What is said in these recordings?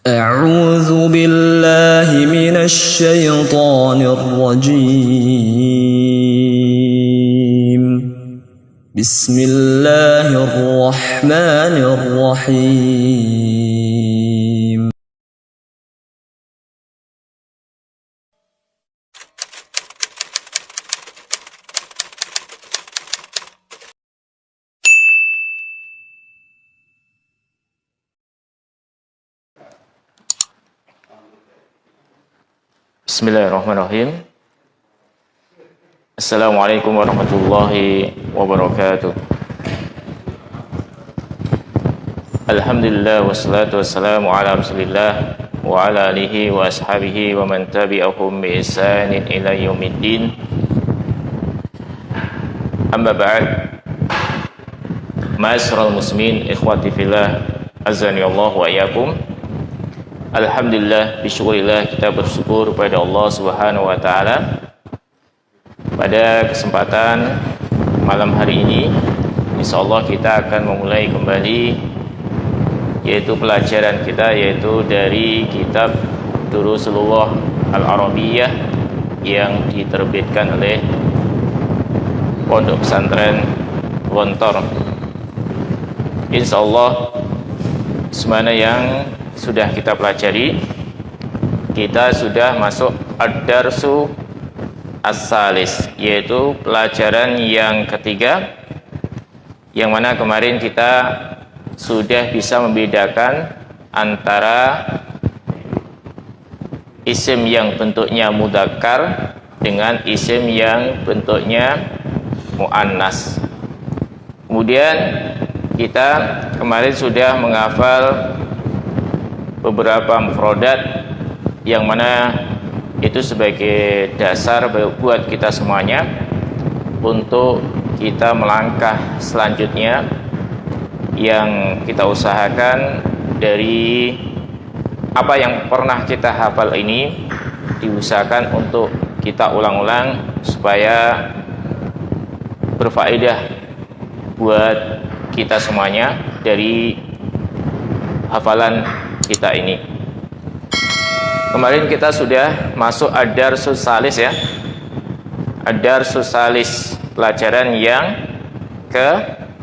أعوذ بالله من الشيطان الرجيم بسم الله الرحمن الرحيم Bismillahirrahmanirrahim. Assalamualaikum warahmatullahi wabarakatuh. Alhamdulillah wassalatu wassalamu ala Rasulillah wa ala alihi wa ashabihi wa man tabi'ahum bi ihsanin ila yaumiddin. Amma ba'd. Ma'asyiral muslimin, ikhwati fillah, azani Allah wa iyyakum. Alhamdulillah, bisyukurillah, kita bersyukur pada Allah Subhanahu wa taala. Pada kesempatan malam hari ini, insyaallah kita akan memulai kembali yaitu pelajaran kita, yaitu dari kitab Durusulullah Al-Arabiyyah yang diterbitkan oleh Pondok Pesantren Gontor. Insyaallah semana yang sudah kita pelajari, kita sudah masuk ad-darsu as-salis, yaitu pelajaran yang ketiga, yang mana kemarin kita sudah bisa membedakan antara isim yang bentuknya mudzakkar dengan isim yang bentuknya muannas. Kemudian kita kemarin sudah menghafal beberapa mufradat yang mana itu sebagai dasar buat kita semuanya untuk kita melangkah selanjutnya, yang kita usahakan dari apa yang pernah kita hafal ini diusahakan untuk kita ulang-ulang supaya berfaedah buat kita semuanya dari hafalan kita ini. Kemarin kita sudah masuk ad-darsus salis ya. Ad-darsus salis, pelajaran yang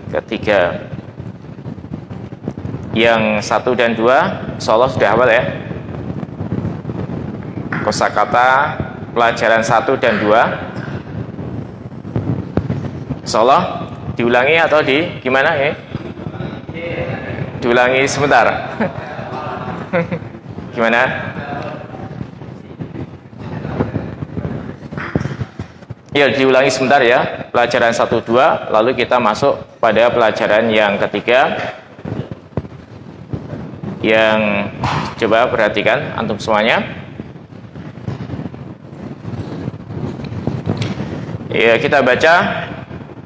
ketiga. Yang 1 dan 2 insyaallah sudah hafal ya. Kosakata pelajaran 1 dan 2 insyaallah diulangi atau gimana ya? Diulangi sebentar. Gimana? Ya, diulangi sebentar ya. Pelajaran 1, 2, lalu kita masuk pada pelajaran yang ketiga, yang coba perhatikan antum semuanya. Ya, kita baca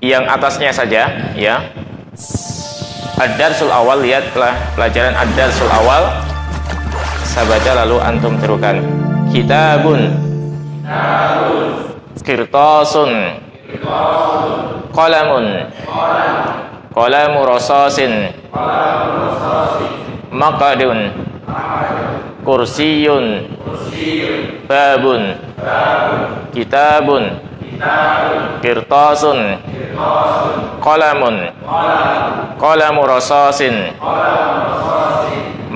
yang atasnya saja ya. Ad-darsul awal, lihat pelajaran ad-darsul awal. Saya baca lalu antum tirukan. Kitabun, kirtasun, qalamun, qalamu rasasin, maqadun, kursiyun, babun, kitabun, kirtasun, qalamun, qalamu rasasin,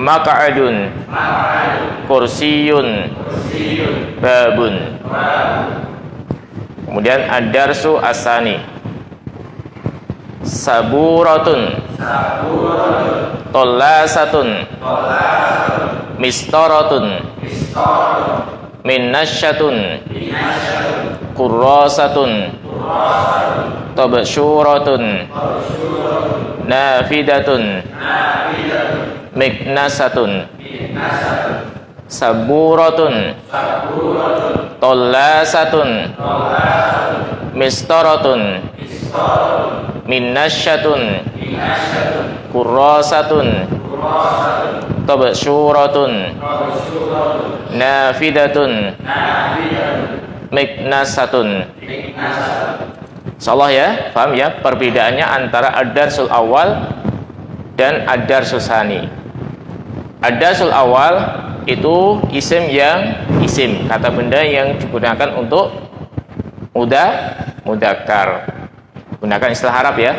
maq'adun, kursiyun, babun. Kemudian ad-darsu as-sani. Saburatun, tollasatun, mistaratun, minnasyatun, kurrasatun, tabshuratun, nafidatun, miknasatun. Saburatun, tollasatun, mistaratun, minnasyatun, kurrasatun, tabshuratun, nafidatun, miknasatun. Insyaallah ya, paham ya perbedaannya antara ad-darsul awal dan ad-darsus tsani. Ad-darsul awal itu isim, kata benda yang digunakan untuk mudzakkar. Gunakan istilah Arab ya,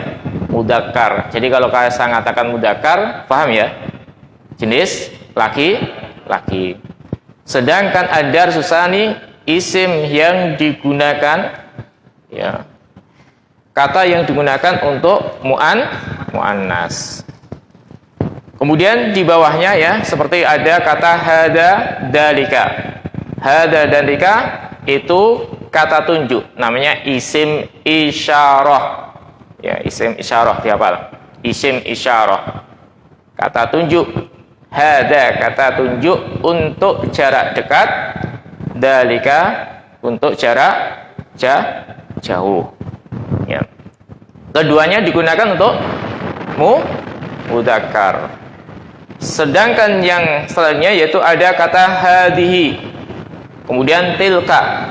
mudzakkar. Jadi kalau saya mengatakan mudzakkar, paham ya? Jenis laki-laki. Sedangkan ad-darsus tsani isim yang digunakan ya, kata yang digunakan untuk muannas. Kemudian di bawahnya ya, seperti ada kata hada dalika. Hada dalika itu kata tunjuk, namanya isim isyarah. Ya, isim isyarah dihafal. Isim isyarah. Kata tunjuk. Hada kata tunjuk untuk jarak dekat, dalika untuk jarak jauh. Ya. Keduanya digunakan untuk mudzakkar. Sedangkan yang selanjutnya yaitu ada kata hadihi, kemudian tilka,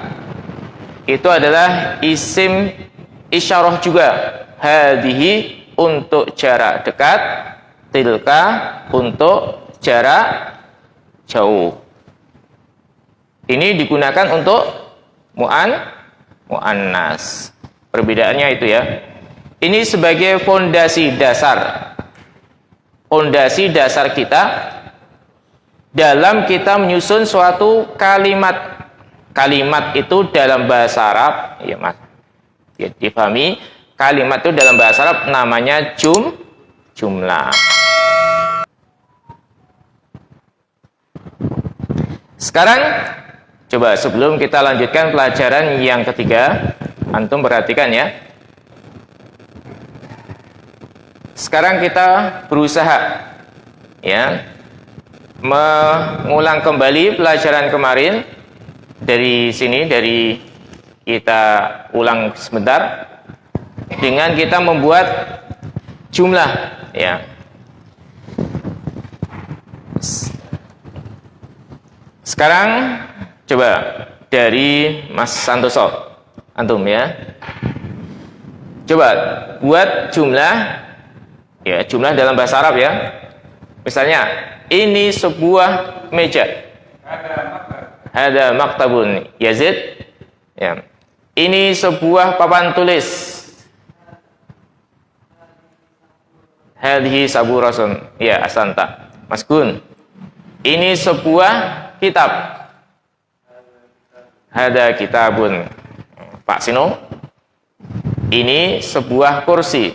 itu adalah isim isyarah juga. Hadihi untuk jarak dekat, tilka untuk jarak jauh. Ini digunakan untuk muannas. Perbedaannya itu ya. Ini sebagai fondasi dasar. Fondasi dasar kita dalam kita menyusun suatu kalimat. Kalimat itu dalam bahasa Arab, ya Mas, ya, dipahami. Kalimat itu dalam bahasa Arab namanya jumlah. Sekarang coba sebelum kita lanjutkan pelajaran yang ketiga, antum perhatikan ya. Sekarang kita berusaha ya mengulang kembali pelajaran kemarin. Dari sini, dari kita ulang sebentar dengan kita membuat jumlah ya. Sekarang coba dari Mas Santoso, antum ya. Coba buat jumlah ya, jumlah dalam bahasa Arab ya. Misalnya ini sebuah meja. Ada maktabun Yazid ya. Ini sebuah papan tulis. Hadhihi saburasun ya, asanta. Mas Gun. Ini sebuah kitab. Hada kitabun. Pak Sino. Ini sebuah kursi.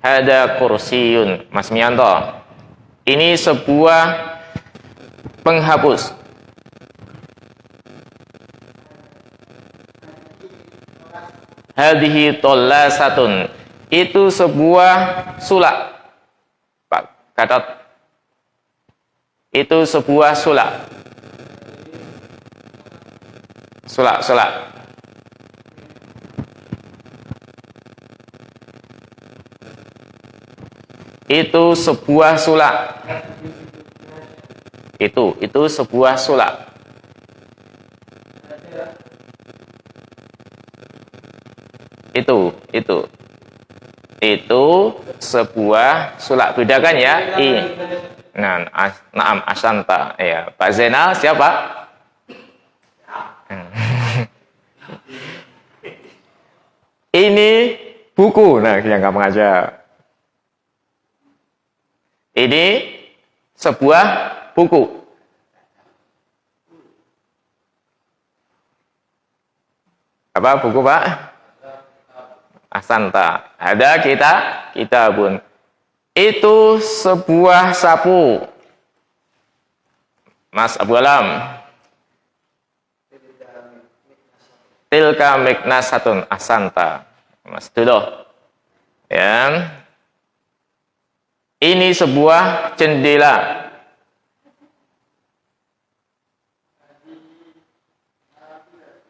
Hada kursiyun. Mas Mianto. Ini sebuah penghapus. Hadhihi tollasatun. Itu sebuah sulak. Pak Gatot. Itu sebuah sulak. Sulak. Itu sebuah sulak. Itu sebuah sulak. Itu sebuah sulak. Bedakan ya. Naam asanta ya. Pak Zainal siapa? Ini buku. Nah, yang kamu ngajar. Ini sebuah buku. Apa buku, Pak? Asanta. Ada kitabun. Itu sebuah sapu. Mas Abu Alam. Tilka miknasatun. Asanta. Mas Duloh. Ya. Ini sebuah jendela.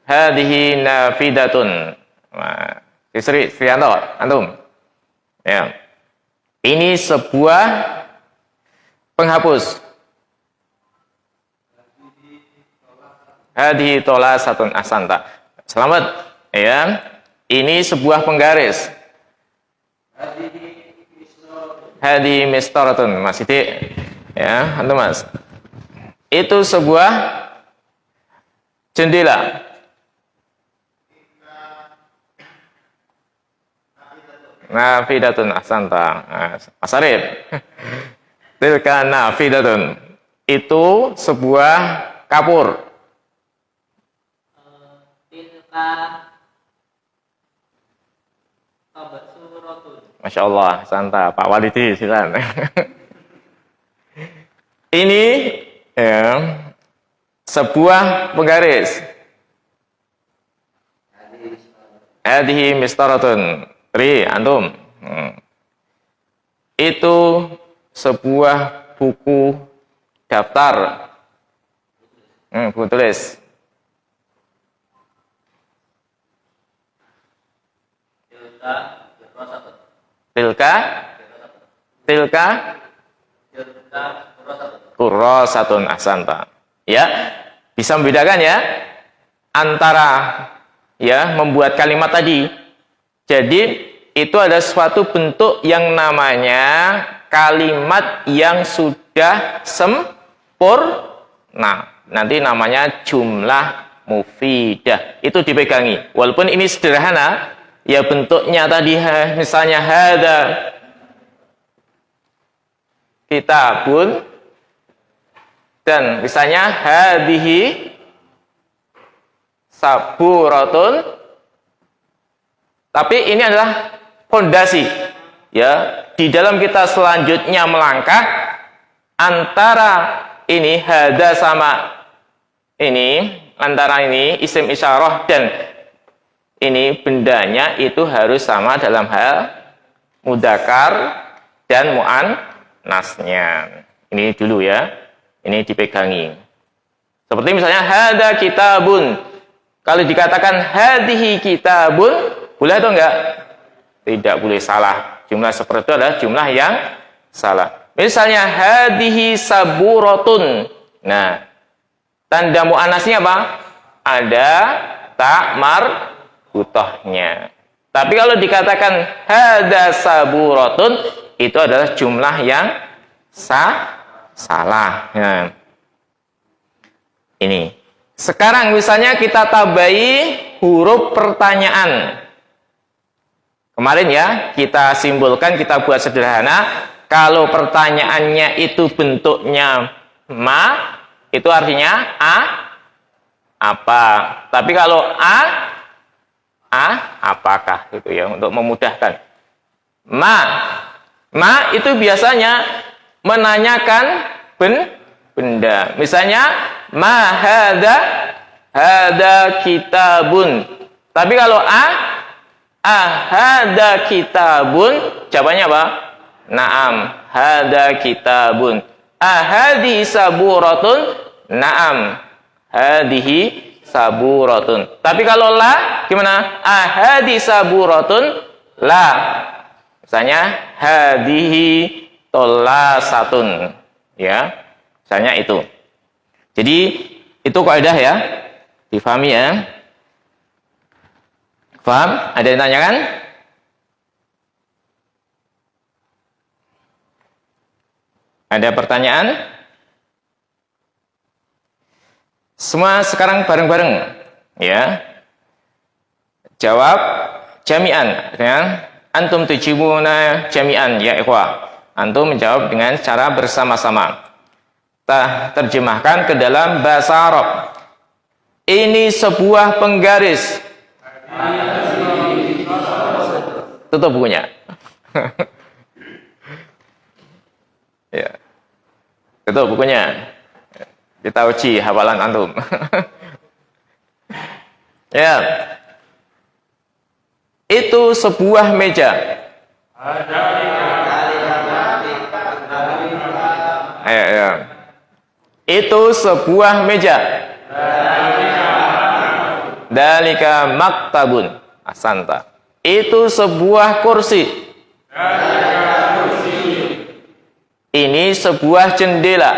Hadhihi nafidatun. Sri Trianto, antum. Ya. Ini sebuah penghapus. Hadhihi tolasatun asanta. Selamat. Ya. Ini sebuah penggaris. Hadhihi mistaratun. Mas Sidik. Ya, antum Mas. Itu sebuah jendela. Nafidatun ahsanta. Mas Arif. Tilka nafidatun. Itu sebuah kapur. Tilka tabsuratun. Masya Allah, santa Pak Walidi silakan. Ini ya, sebuah penggaris. Hadhihi mistaratun. Ri, antum. Itu sebuah buku daftar. Buku tulis. Tilka kurrasatun ahsanta. Ya, bisa membedakan ya antara ya membuat kalimat tadi. Jadi itu ada suatu bentuk yang namanya kalimat yang sudah sempurna. Nanti namanya jumlah mufidah. Itu dipegangi. Walaupun ini sederhana, ya bentuknya tadi misalnya hada kitabun dan misalnya hadhihi saburatun. Tapi ini adalah fondasi ya di dalam kita selanjutnya melangkah antara ini hada sama ini, antara ini isim isyarah dan ini bendanya itu harus sama dalam hal mudzakkar dan muannasnya. Ini dulu ya, ini dipegangi. Seperti misalnya hada kitabun. Kalau dikatakan hadhihi kitabun, boleh atau enggak? Tidak boleh, salah. Jumlah seperti itu adalah jumlah yang salah. Misalnya hadhihi saburatun. Nah, tanda muannasnya apa? Ada ta marbuthahnya. Tapi kalau dikatakan hada saburatun, itu adalah jumlah yang salah. Nah, ini. Sekarang misalnya kita tambahi huruf pertanyaan. Kemarin ya, kita simbolkan, kita buat sederhana. Kalau pertanyaannya itu bentuknya ma, itu artinya apa. Tapi kalau apakah gitu ya, untuk memudahkan. Ma itu biasanya menanyakan benda. Misalnya ma hada kitabun. Tapi kalau hada kitabun, jawabannya apa? Naam, hada kitabun. Hadihi saburatun? Naam, hadihi saburatun. Tapi kalau la, gimana? Hadihi saburatun? La. Misalnya hadihi tolasatun. Ya, misalnya itu. Jadi itu kaidah ya, difahami ya. Paham? Ada yang tanyakan? Ada pertanyaan? Semua sekarang bareng-bareng, ya. Jawab jami'an, ya. Antum tujibuna jami'an, ya ikhwah. Antum menjawab dengan cara bersama-sama. Terjemahkan ke dalam bahasa Arab. Ini sebuah penggaris. Tutup bukunya. Ya. Tutup bukunya. Kita uji hafalan antum. Ya. Itu sebuah meja. Ya. Itu sebuah meja. Dalika maktabun. Asanta. Itu sebuah kursi. Ini sebuah jendela.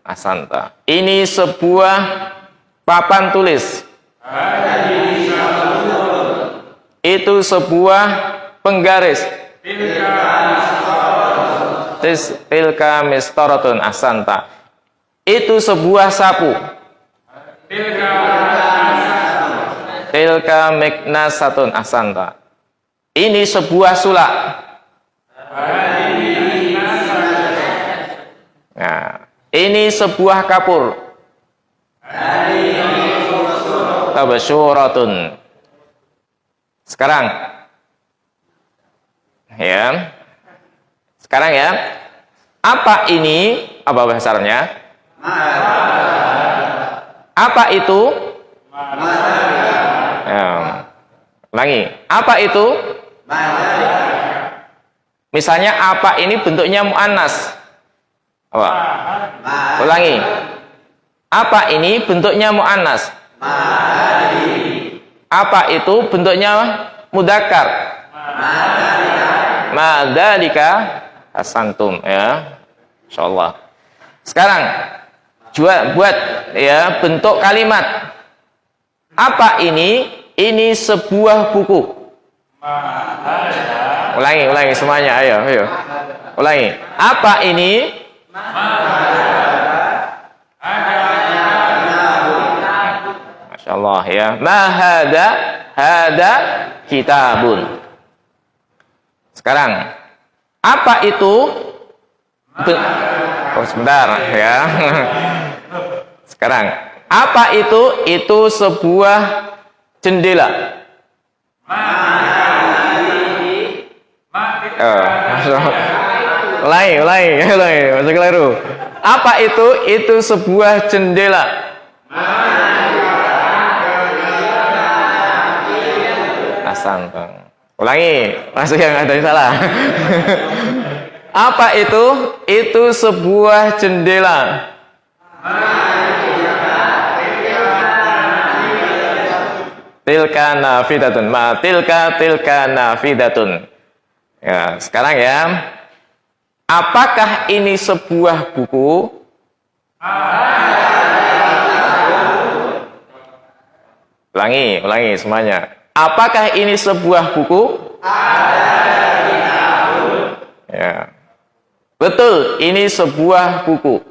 Asanta. Ini sebuah papan tulis. Itu sebuah penggaris. Tilka mistoratun. Ahsanta. Itu sebuah sapu. Tilka miknasatun. Ahsanta. Ini sebuah sulak. Nah, ini sebuah kapur. Tabashuratun. Sekarang ya. Sekarang ya. Apa ini? Apa bahasanya? Apa itu? Ya. Ulangi. Apa itu? Misalnya apa ini bentuknya muannas? Apa? Ulangi. Apa ini bentuknya muannas? Apa itu bentuknya mudzakkar? Madzalika. Ahsantum ya. Insyaallah. Sekarang buat ya bentuk kalimat. Apa ini? Ini sebuah buku. Ulangi semuanya. Ayo. Ulangi. Apa ini? Masya Allah ya. Ma hada kitabun. Sekarang apa itu? Oh sebentar ya. Sekarang apa itu? Itu sebuah jendela. Ulangi, masih keliru. Apa itu? Itu sebuah jendela. Ahsantum. Ulangi, masih yang ada yang salah. Apa itu? Itu sebuah jendela. Tilka nafidatun. Tilka nafidatun. Ya, sekarang ya. Apakah ini sebuah buku? Ulangi semuanya. Apakah ini sebuah buku? Ya. Betul, ini sebuah buku.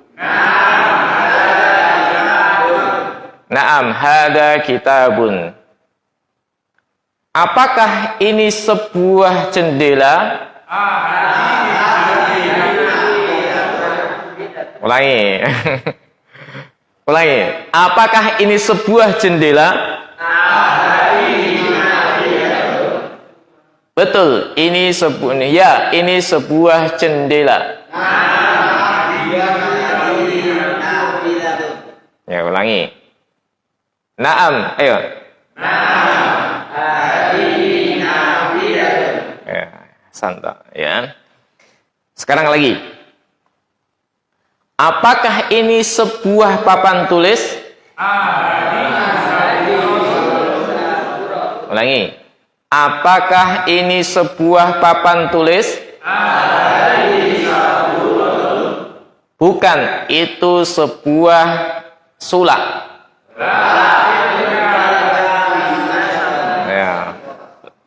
Naam, hada kitabun. Apakah ini sebuah jendela? Ulangi. Apakah ini sebuah jendela? Betul, ini sebuah jendela. Ya, ulangi. Naam, ayo. Ya, santai ya. Sekarang lagi. Apakah ini sebuah papan tulis? Ulangi. Apakah ini sebuah papan tulis? Bukan, itu sebuah sulak. Ya.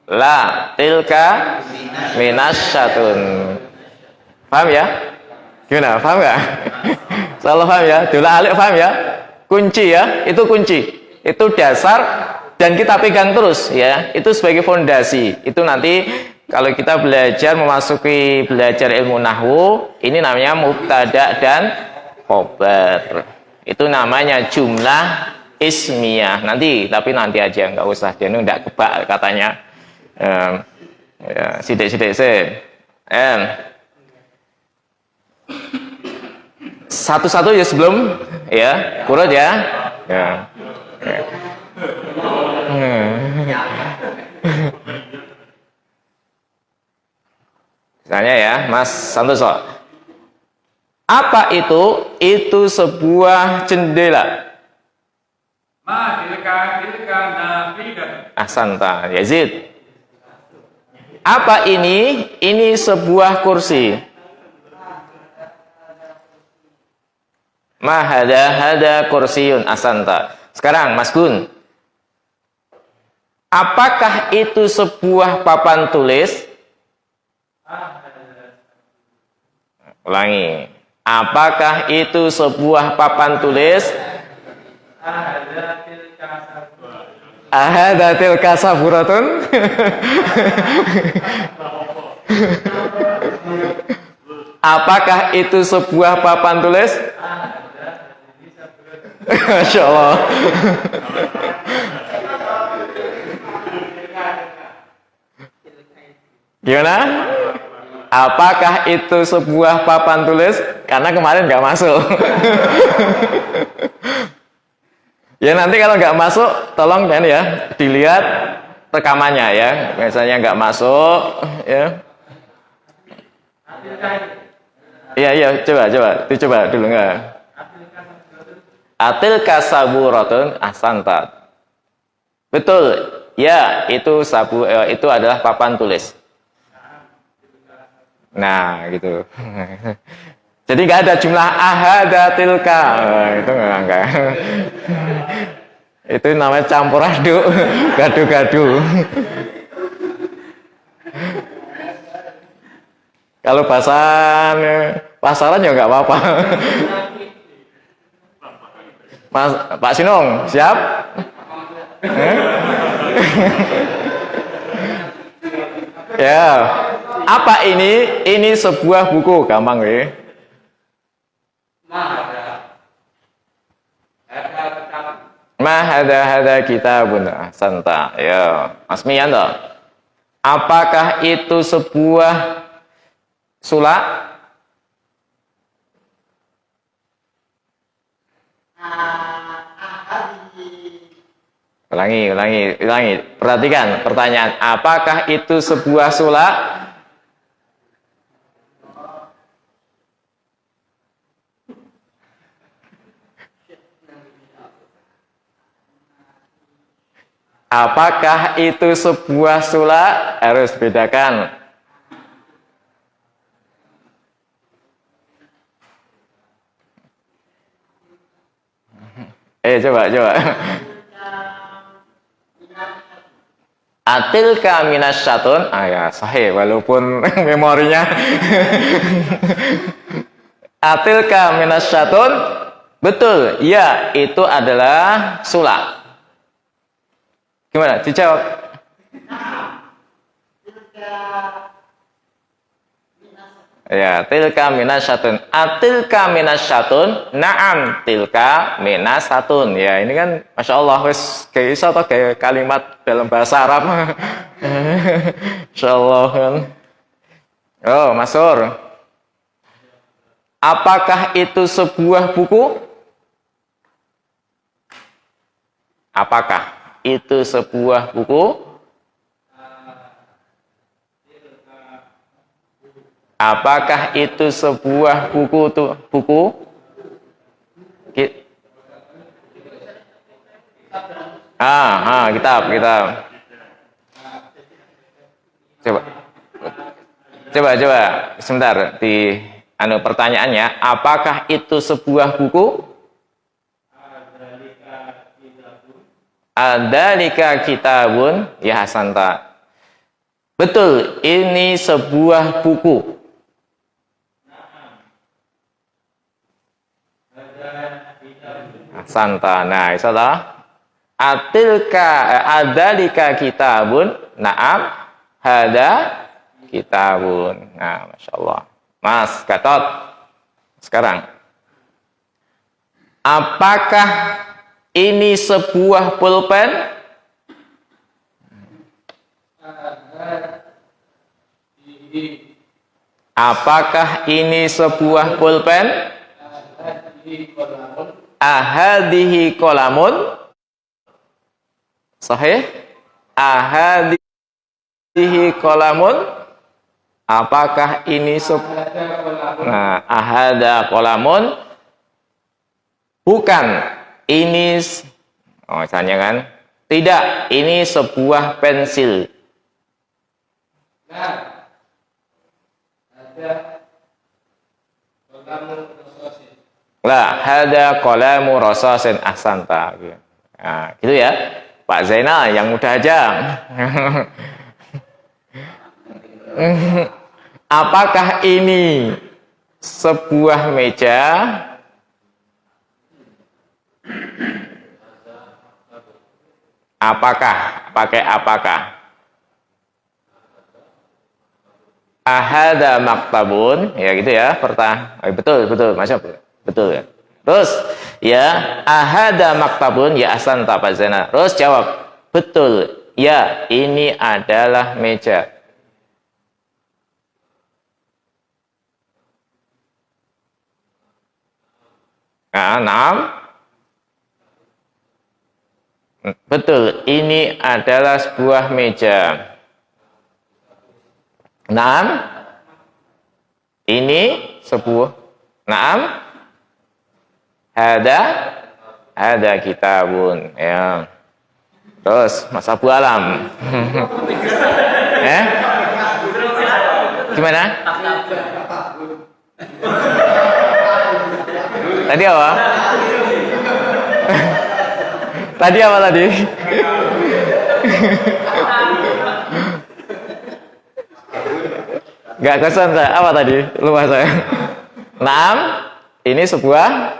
La tilka minasyatun. Paham ya? Gimana? Paham nggak? Salah paham ya? Dula alik paham ya? Kunci ya, itu kunci. Itu dasar dan kita pegang terus ya. Itu sebagai fondasi. Itu nanti kalau kita memasuki belajar ilmu nahwu, ini namanya mubtada dan khobar. Itu namanya jumlah ismiyah. Tapi nanti aja, nggak usah. Dia nggak kebak katanya. Ya, sidik-sidik sih. Satu-satu ya sebelum ya, kurut ya. Ya. Misalnya ya, Mas Santoso. Apa itu? Itu sebuah jendela. Ahsanta, Yazid. Apa ini? Ini sebuah kursi. Hada kursiyun. Ahsanta. Sekarang Mas Gun. Apakah itu sebuah papan tulis? Ulangi. Apakah itu sebuah papan tulis? Ahadatil kasaburatun. Apakah itu sebuah papan tulis? Masya Allah. Gimana? Apakah itu sebuah papan tulis? Karena kemarin nggak masuk. Ya nanti kalau nggak masuk, tolong kan ya dilihat rekamannya ya. Misalnya nggak masuk, ya. Iya, coba dulu nggak. Atil kasaburatun ahsanta. Betul, ya itu itu adalah papan tulis. Nah, gitu. Jadi nggak ada jumlah ahadatilka, itu enggak. Itu namanya campur aduk, gaduh-gaduh. Kalau pasaran ya nggak apa-apa. Mas, Pak Sinong, siap? Ya, apa ini? Ini sebuah buku, gampang ya. Hada kitabun ahsanta. Ya, Mas Mian toh. Apakah itu sebuah sulak? Ulangi. Perhatikan pertanyaan. Apakah itu sebuah sulak? Apakah itu sebuah sulak? Harus bedakan. Coba. Atilka minasyatun. Ya sahih walaupun memorinya. Atilka minasyatun. Betul, ya itu adalah sulak. Gimana? Dijawab. Ya, tilka minasyatun. Atilka minasyatun. Naam, tilka minasatun. Ya, ini kan Masya Allah wis kayak iso atau kayak kalimat dalam bahasa Arab. Masya Allah kan. Oh, Masur. Apakah itu sebuah buku? Apakah itu sebuah buku? Apakah itu sebuah buku tuh? Buku? Kitab. Coba. Sebentar di pertanyaannya, apakah itu sebuah buku? Adzalika kitabun ya hasanta. Betul, ini sebuah buku. Hasanta. Nah, isalah adzalika kitabun. Naam, hada kitabun. Nah, Masya Allah. Mas Gatot, sekarang apakah ini sebuah pulpen? Apakah ini sebuah pulpen? Ahadihi kolamun. Sahih? Ahadihi kolamun. Apakah ini ahada kolamun? Bukan. Ini misalnya kan? Tidak, ini sebuah pensil. Lah, hada qalamu rasasin ahsanta. Nah, gitu ya. Pak Zainal yang mudah aja. Apakah ini sebuah meja? Apakah? Pakai apakah? Ahada maktabun, ya gitu ya. Betul, masya betul ya. Terus ya, ahada maktabun, ya asan tapazana. Terus jawab, betul. Ya, ini adalah meja. Nah, betul, ini adalah sebuah meja. Naam, ini sebuah. Naam, ada kitabun. Ya. Terus Mas Abu Alam. Gimana? Tadi apa? Tadi apa tadi? Gak kesan saya. Apa tadi? Lupa saya. Naam, ini sebuah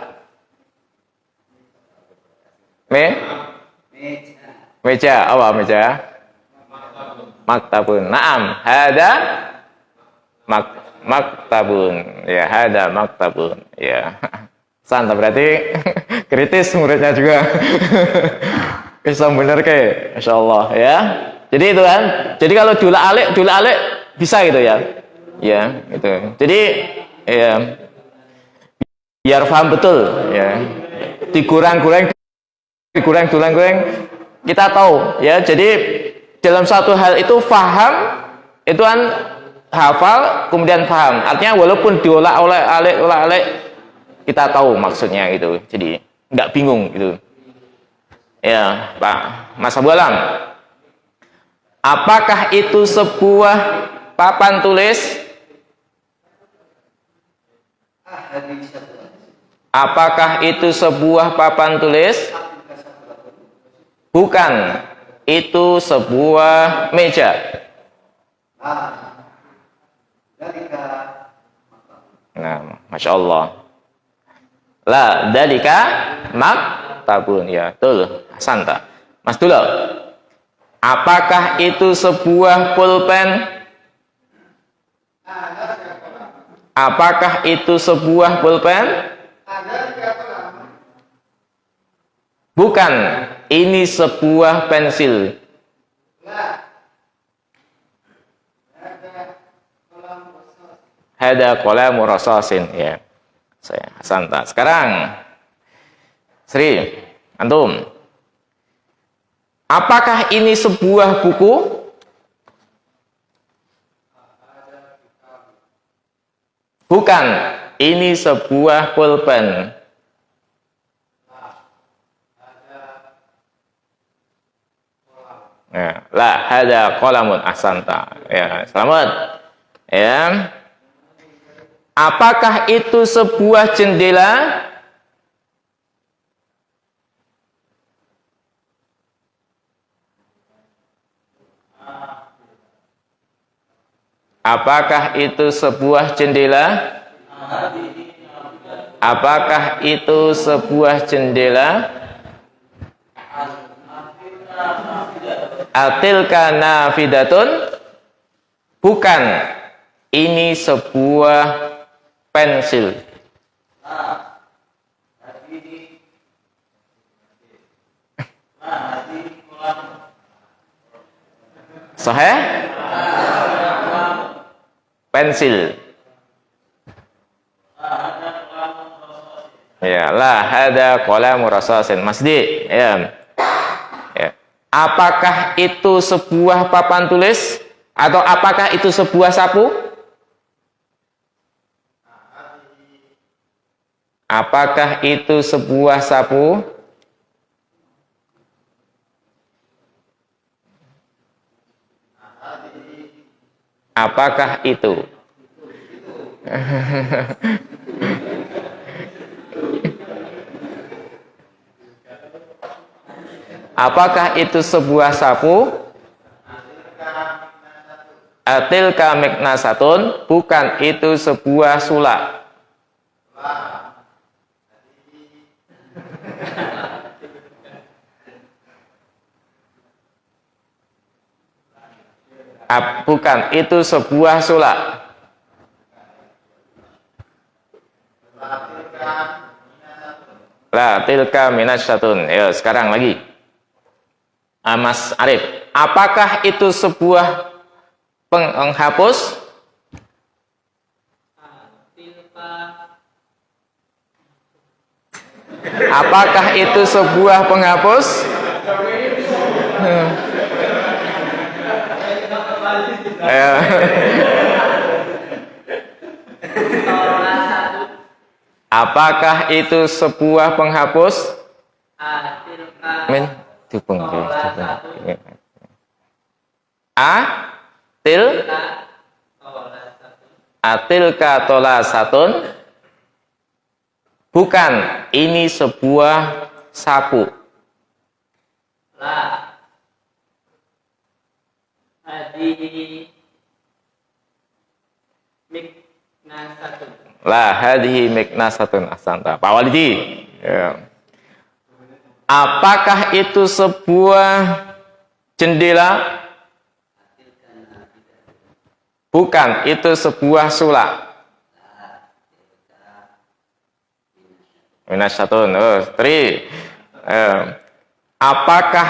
meja. Apa meja? Maktabun. Naam, hada maktabun. Ya, hada maktabun. Ya. Santai berarti kritis muridnya juga. Bisa bener ke, insyaallah ya. Jadi itu kan. Jadi kalau dula alik bisa gitu ya. Ya, gitu. Jadi ya biar paham betul ya. Digoreng kita tahu ya. Jadi dalam satu hal itu paham itu kan hafal kemudian paham. Artinya walaupun diolak-alik kita tahu maksudnya gitu. Jadi nggak bingung gitu. Ya, Pak Mas Abu Alam. Apakah itu sebuah papan tulis? Apakah itu sebuah papan tulis? Bukan. Itu sebuah meja. Nah, Masya Allah. La dalika maktabun. Ya, betul. Santa. Mas Dulu. Apakah itu sebuah pulpen? Apakah itu sebuah pulpen? Bukan. Ini sebuah pensil. Hada qalamu rasasin. Ya. Saya Santa. Sekarang Sri, antum. Apakah ini sebuah buku? Bukan. Ini sebuah pulpen. Ya, la hada qalamun ahsanta. Ya, selamat. Ya. Apakah itu sebuah jendela? Apakah itu sebuah jendela? Apakah itu sebuah jendela? Atilka nafidatun? Bukan. Ini sebuah pensil. Sahih? Pensil. Ya, la hada qalamu rasasin. Masdi, ya. Ya. Apakah itu sebuah papan tulis atau apakah itu sebuah sapu? Apakah itu sebuah sapu? Apakah itu? Apakah itu sebuah sapu? Atilka miknasatun, bukan itu sebuah sulak. Bukan itu sebuah sulak. La tilka minasyatun. Ya, sekarang lagi. Mas Arif, apakah itu sebuah penghapus? Apakah itu sebuah penghapus? Apakah itu sebuah penghapus? Min atilka tolasatun, bukan ini sebuah sapu. La hadhihi miknasatun. Ahsanta. Pak Walidi. Ya. Apakah itu sebuah jendela? Bukan, itu sebuah sulak. Minasyatun. Apakah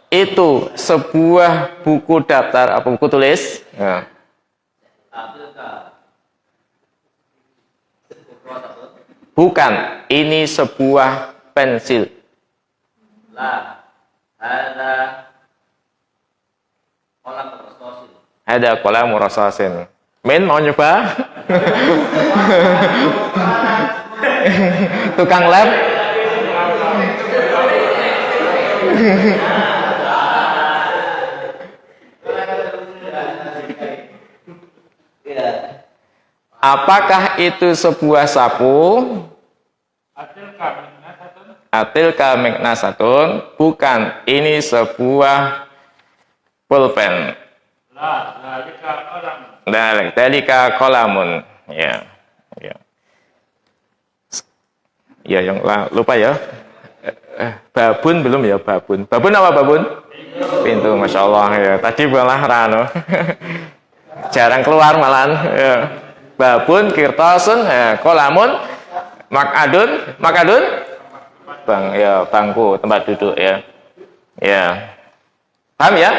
itu sebuah buku daftar atau buku tulis? Ya. Bukan, ini sebuah pensil. Ada kolam rasasin. Min mau nyoba? Tukang lab? Apakah itu sebuah sapu? Atilka miknasatun, bukan ini sebuah pulpen. Dalika qalamun. Ya. Ya. Ya, yang lupa ya. Babun belum ya, babun. Babun apa babun? Pintu, Masya Allah ya. Tadi malah rano. Jarang keluar malahan. Ya. Babun, kirtasun, qalamun, makadun, ya, bangku, tempat duduk ya. Ya. Paham ya?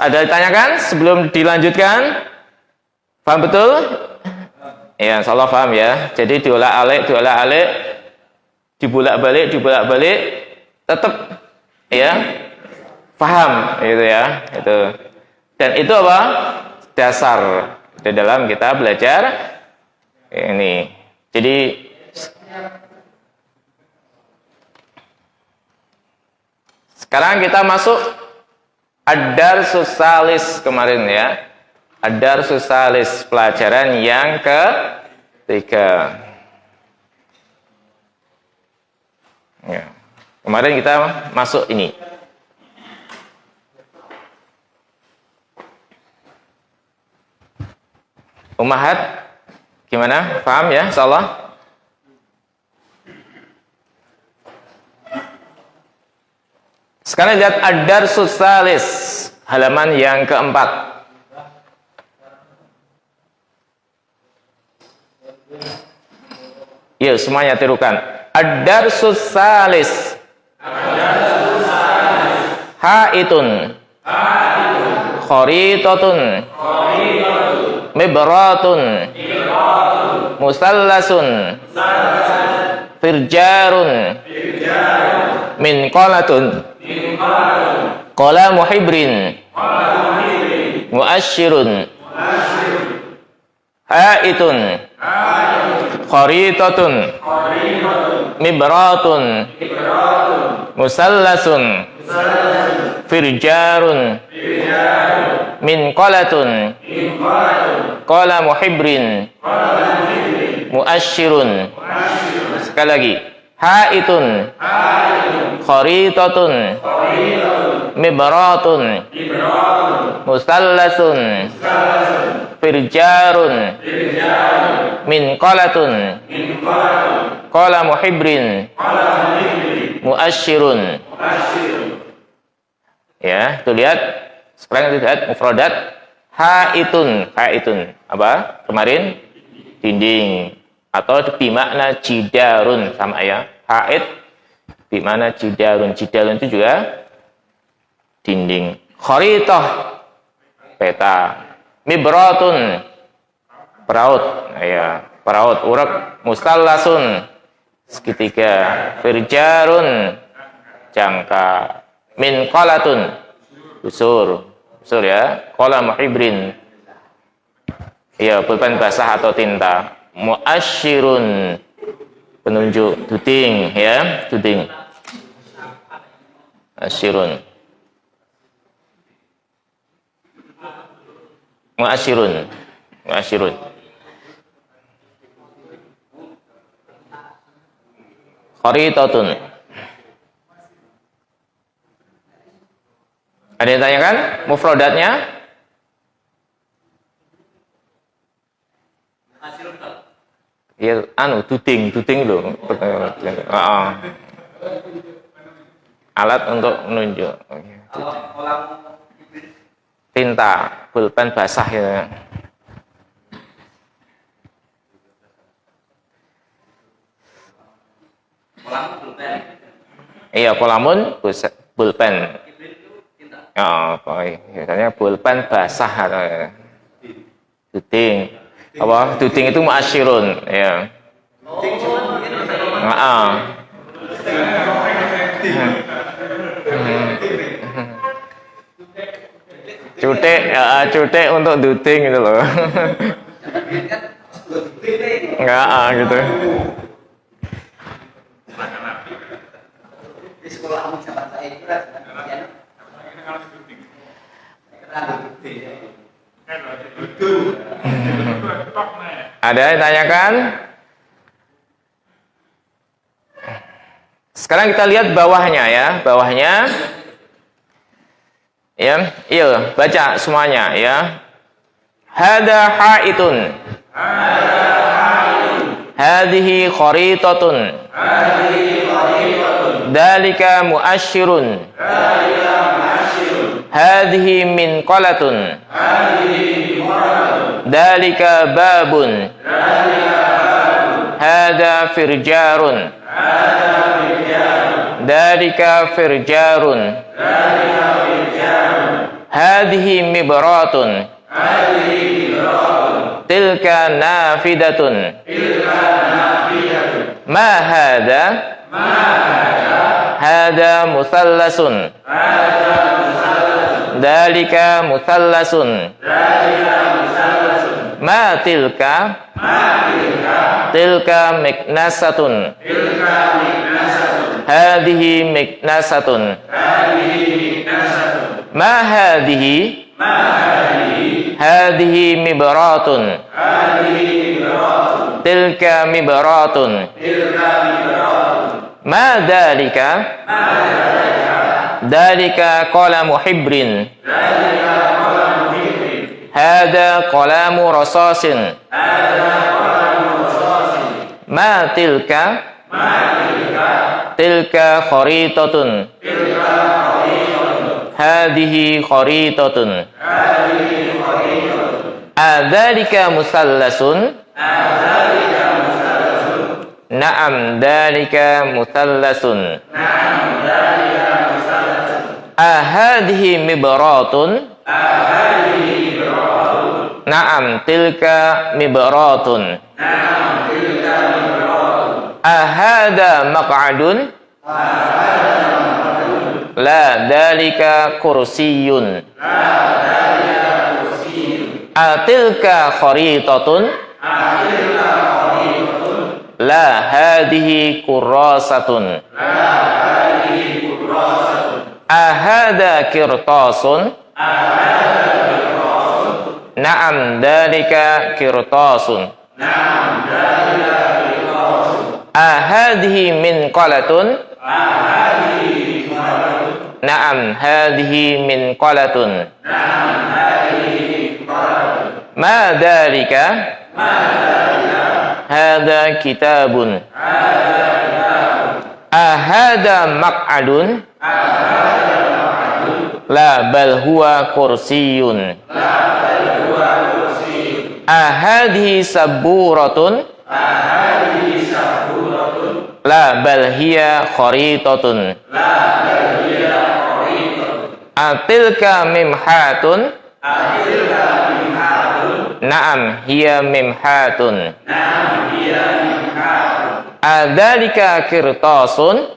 Ada ditanyakan sebelum dilanjutkan? Paham betul? Ya, insyaallah paham ya. Jadi diolak-alik, dibolak-balik, tetap ya paham itu ya, itu. Dan itu apa? Dasar di dalam kita belajar ini. Jadi sekarang kita masuk ad-darsus salis kemarin ya. Ad-darsus salis, pelajaran yang ketiga. Ya. Kemarin kita masuk ini. Ummahat gimana? Paham ya insyaallah? Sekarang lihat ad-darsus salis, halaman yang keempat. Ya, semuanya tirukan. Ad-darsus salis. Haitun. Kharitatun. Mibratun. Musallasun. Firjarun. Minqalatun. Qalamu hibrin. Muasyirun. Haitun. Kharitatun. Mibratun. Musallasun. Firjarun. Minqalatun. Qalamu hibrin. Muasyirun. Sekali lagi. Haitun. Kharitatun. mibratun musallasun firjarun minqalatun qalamu hibrin muasyirun. Ya, tuh lihat. Sekarang kita lihat mufradat. Haitun apa? Kemarin dinding atau bimakna jidarun sama ya. Hait bimakna jidarun. Jidarun itu juga dinding. Kharitah peta. Mibratun peraut ya, peraut urak. Mustallasun segitiga. Firjarun jangka. Minqalatun busur ya. Qalamu hibrin ya, pulpen basah atau tinta. Muasyirun penunjuk, duding ya, duding. Asyirun muasyirun kharitatun. Ada yang tanyakan mufradatnya? Ya, duding loh. Alat untuk menunjuk. Tinta, pulpen basah ya. Iya, kolamun pulpen. Biasanya pulpen basah atau duding. Apa? Duding itu muasyirun, ya. Cutek untuk duding gitu loh. Gitu. Di sekolah mencatat saya Ada yang tanyakan? Sekarang kita lihat bawahnya ya, bawahnya. Ya, iya, baca semuanya ya. Hada haitun. Hadhihi kharitatun. Dalika muasyirun. Hadhihi minqalatun. Dalika babun. Hada firjarun. Dalika firjarun. Hadhihi mibratun. Tilka nafidatun. Ma hada? Hada musallasun. Dalika musallasun. Ma tilka? Tilka miknasatun. Hadhihi miknasatun. Ma hadhihi? Hadhihi mibratun. Tilka mibratun. Ma dalika? Dalika qalamu hibrin. Hada qalamu rasasin. Ma tilka? Tilka kharitatun. Hadhihi kharitatun. Adzalika musallasun. Na'am dzalika musallasun. Ahadhihi mibratun. Na'am tilka mibratun. Ahada maq'adun. La dzalika kursiyun. Atilka kharitatun. La hadhihi kurrasatun. Ahada kirtasun. Na'am dzalika kirtasun. Ahadhihi minqalatun. Na'am, hadhihi min qalatun. Ma dzalika? Hadza kitabun. Ahada maq'adun? La bal huwa kursiyun. Ahadhihi saburatun? La bal hiya kharitatun. Atilka mimhatun? Naam, hiya mimhatun. Adzalika qirtasun?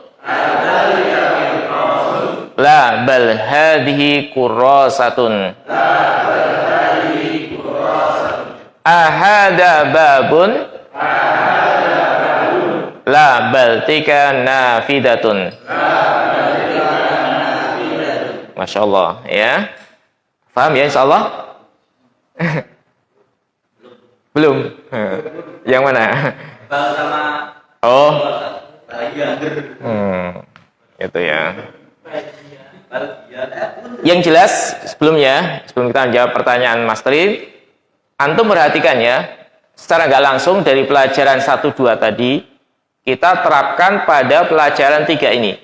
La bal hadhihi kurrasatun. Ahada babun? La bal tika nafidatun. Masya Allah, ya. Paham ya, insya Allah? Belum. Yang mana? Oh. Itu ya. Yang jelas sebelum kita menjawab pertanyaan Mas Tri, antum perhatikan ya, secara nggak langsung dari pelajaran 1-2 tadi kita terapkan pada pelajaran 3 ini.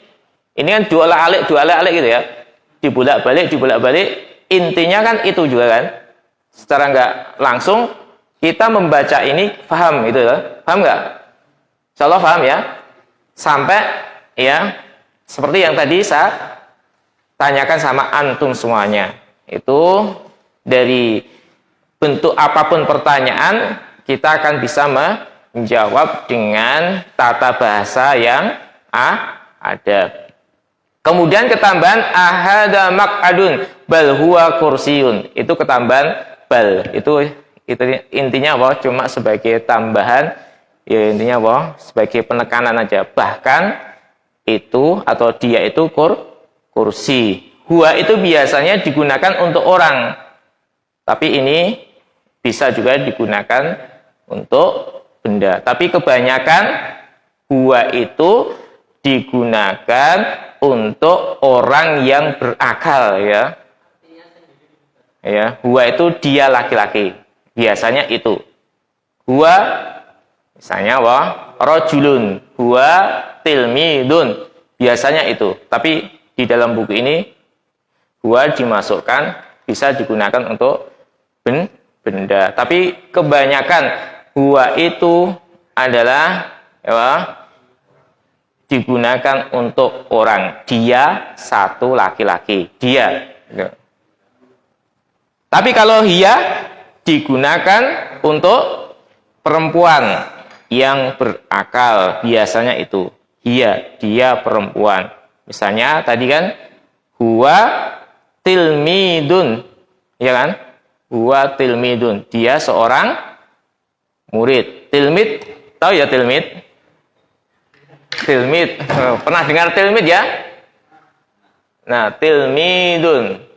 Ini kan dua alik gitu ya. Dibolak-balik, intinya kan itu juga kan. Secara nggak langsung kita membaca ini paham gitu ya. Paham nggak? Insyaallah paham ya. Sampai ya seperti yang tadi saya tanyakan sama antum semuanya. Itu dari bentuk apapun pertanyaan kita akan bisa menjawab dengan tata bahasa yang ada. Kemudian ketambahan ahada maq'adun bal huwa kursiyun. Itu ketambahan bal. Itu intinya apa? Cuma sebagai tambahan, ya intinya apa? Sebagai penekanan aja. Bahkan itu atau dia itu kursi. Huwa itu biasanya digunakan untuk orang. Tapi ini bisa juga digunakan untuk benda. Tapi kebanyakan huwa itu digunakan untuk orang yang berakal ya. Ya, huwa itu dia laki-laki. Biasanya itu. Huwa misalnya rajulun, huwa tilmidun. Biasanya itu. Tapi di dalam buku ini huwa dimasukkan bisa digunakan untuk benda. Tapi kebanyakan huwa itu adalah digunakan untuk orang. Dia satu laki-laki. Dia. Tapi kalau hiya digunakan untuk perempuan yang berakal. Biasanya itu. Hiya, dia perempuan. Misalnya tadi kan huwa tilmidun. Ya kan? Huwa tilmidun. Dia seorang murid. Tilmid, tahu ya tilmid? Tilmid, pernah dengar tilmid ya? Nah, tilmidun,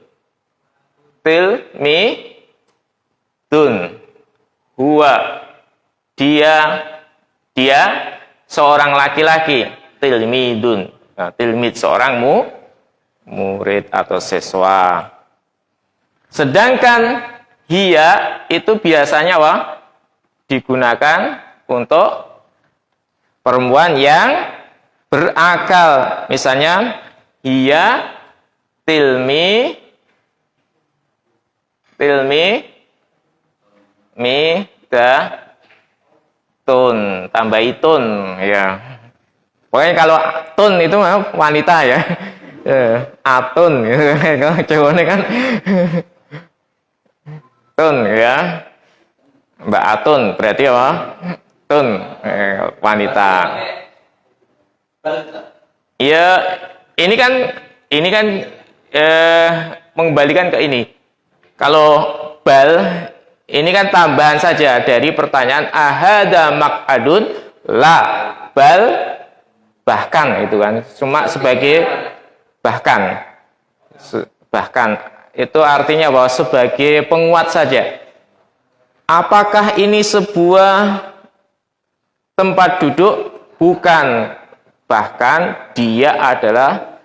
huwa, dia seorang laki-laki, tilmidun. Nah, tilmid seorang murid atau siswa. Sedangkan hiya itu biasanya digunakan untuk perempuan yang berakal. Misalnya hiya tun, tambahi tun ya. Pokoknya kalau tun itu wanita ya. Atun kalau cowoknya kan tun ya. Mbak Atun berarti apa? Tun, wanita. Ya, ini kan mengembalikan ke ini. Kalau bal ini kan tambahan saja dari pertanyaan ahada maq'adun la bal, bahkan itu kan cuma sebagai bahkan itu artinya bahwa sebagai penguat saja. Apakah ini sebuah tempat duduk? Bukan. Bahkan dia adalah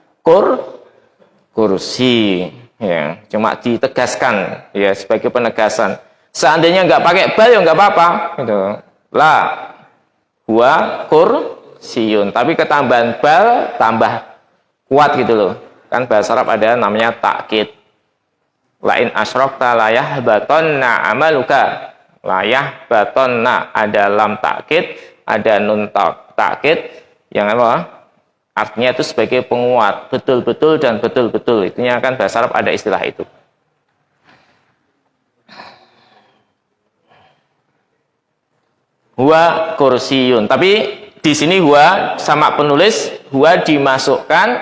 kursi, ya, cuma ditegaskan ya sebagai penegasan. Seandainya nggak pakai bal ya nggak apa-apa, gitu. La huwa kursiyun, tapi ketambahan bal tambah kuat gitu loh. Kan bahasa Arab ada namanya takkid. Lain asyrokta layah batonna amaluka. Layah batonna, ada lam takkid, ada nun takkid yang apa? Artinya itu sebagai penguat, betul-betul dan betul-betul. Itunya kan bahasa Arab ada istilah itu. Huwa kursiyun. Tapi di sini huwa sama penulis huwa dimasukkan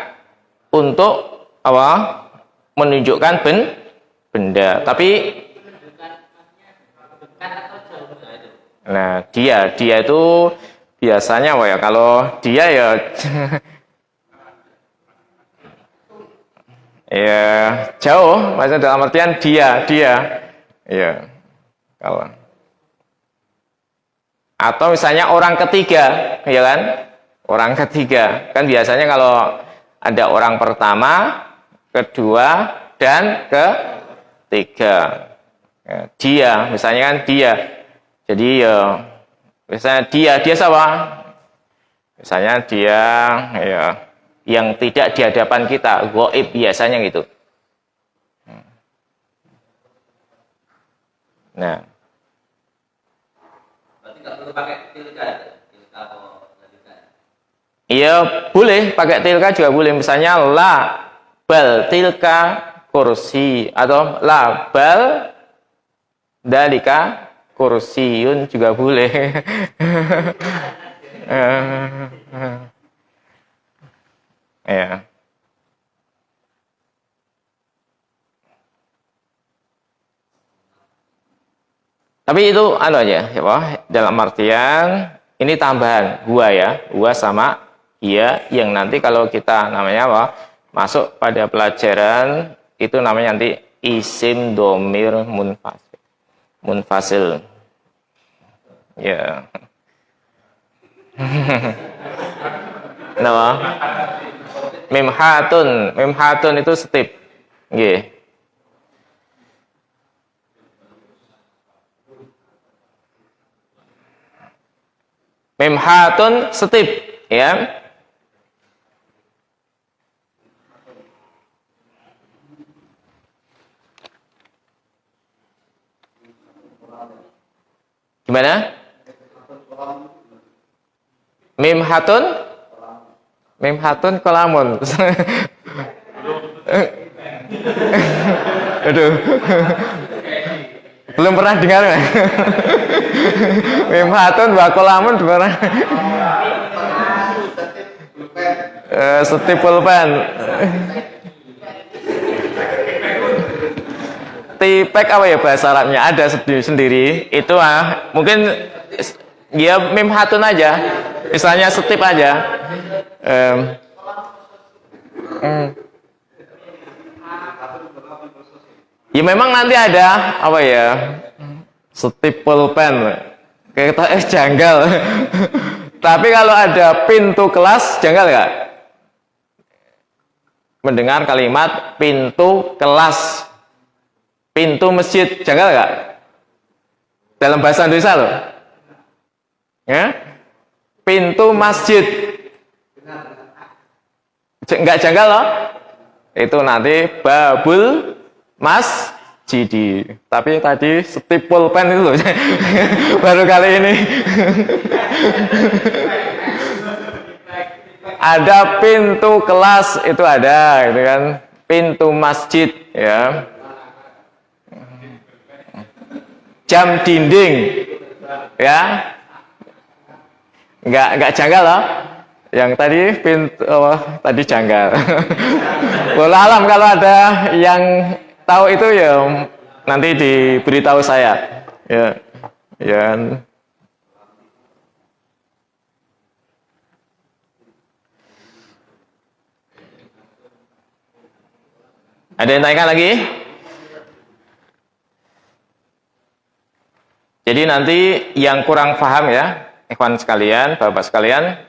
untuk apa? Menunjukkan benda. Tapi nah, dia itu biasanya ya kalau dia ya ya jauh, maksudnya dalam artian dia ya kalau atau misalnya orang ketiga, ya kan, orang ketiga kan biasanya kalau ada orang pertama, kedua dan ketiga, ya, dia misalnya kan dia, jadi ya misalnya dia siapa, misalnya dia ya yang tidak di hadapan kita, ghaib biasanya gitu. Nah, Berarti nggak perlu pakai tilka atau tilka. iya boleh pakai tilka juga boleh. Misalnya la bal tilka kursi atau la bal dalika kursiyun juga boleh. Ya. Tapi itu anu aja, ya Pak, dalam artian ini tambahan gua ya, gua sama iya yang nanti kalau kita namanya apa? Masuk pada pelajaran itu namanya nanti isim domir munfasil. Munfasil. Ya. Nama Memhatun itu setip. Nggih. Memhatun setip, ya. Gimana? Memhatun kolamun. Aduh. Belum pernah dengar. Memhatun wa kolamun pernah. Setip pulpen. Tipek apa ya bahasa Arabnya? Ada sendiri. Itu mungkin ya memhatun aja. Misalnya setip aja. Ya memang nanti ada apa ya? Setip pulpen. Kita janggal. Tapi kalau ada pintu kelas janggal nggak? Mendengar kalimat pintu kelas, pintu masjid janggal nggak? Dalam bahasa Indonesia loh. Ya? Pintu masjid. Nggak janggal loh. Itu nanti babul masjidi. Tapi tadi setip pulpen itu loh. Baru kali ini. Ada pintu kelas itu ada, gitu kan? Pintu masjid, ya. Jam dinding, ya. Nggak janggal loh. Yang tadi pintu tadi janggal. Wallah alam kalau ada yang tahu itu ya nanti diberitahu saya. Ya. Ya. Ada yang tanyakan lagi? Jadi nanti yang kurang paham ya, ikhwan sekalian, bapak sekalian,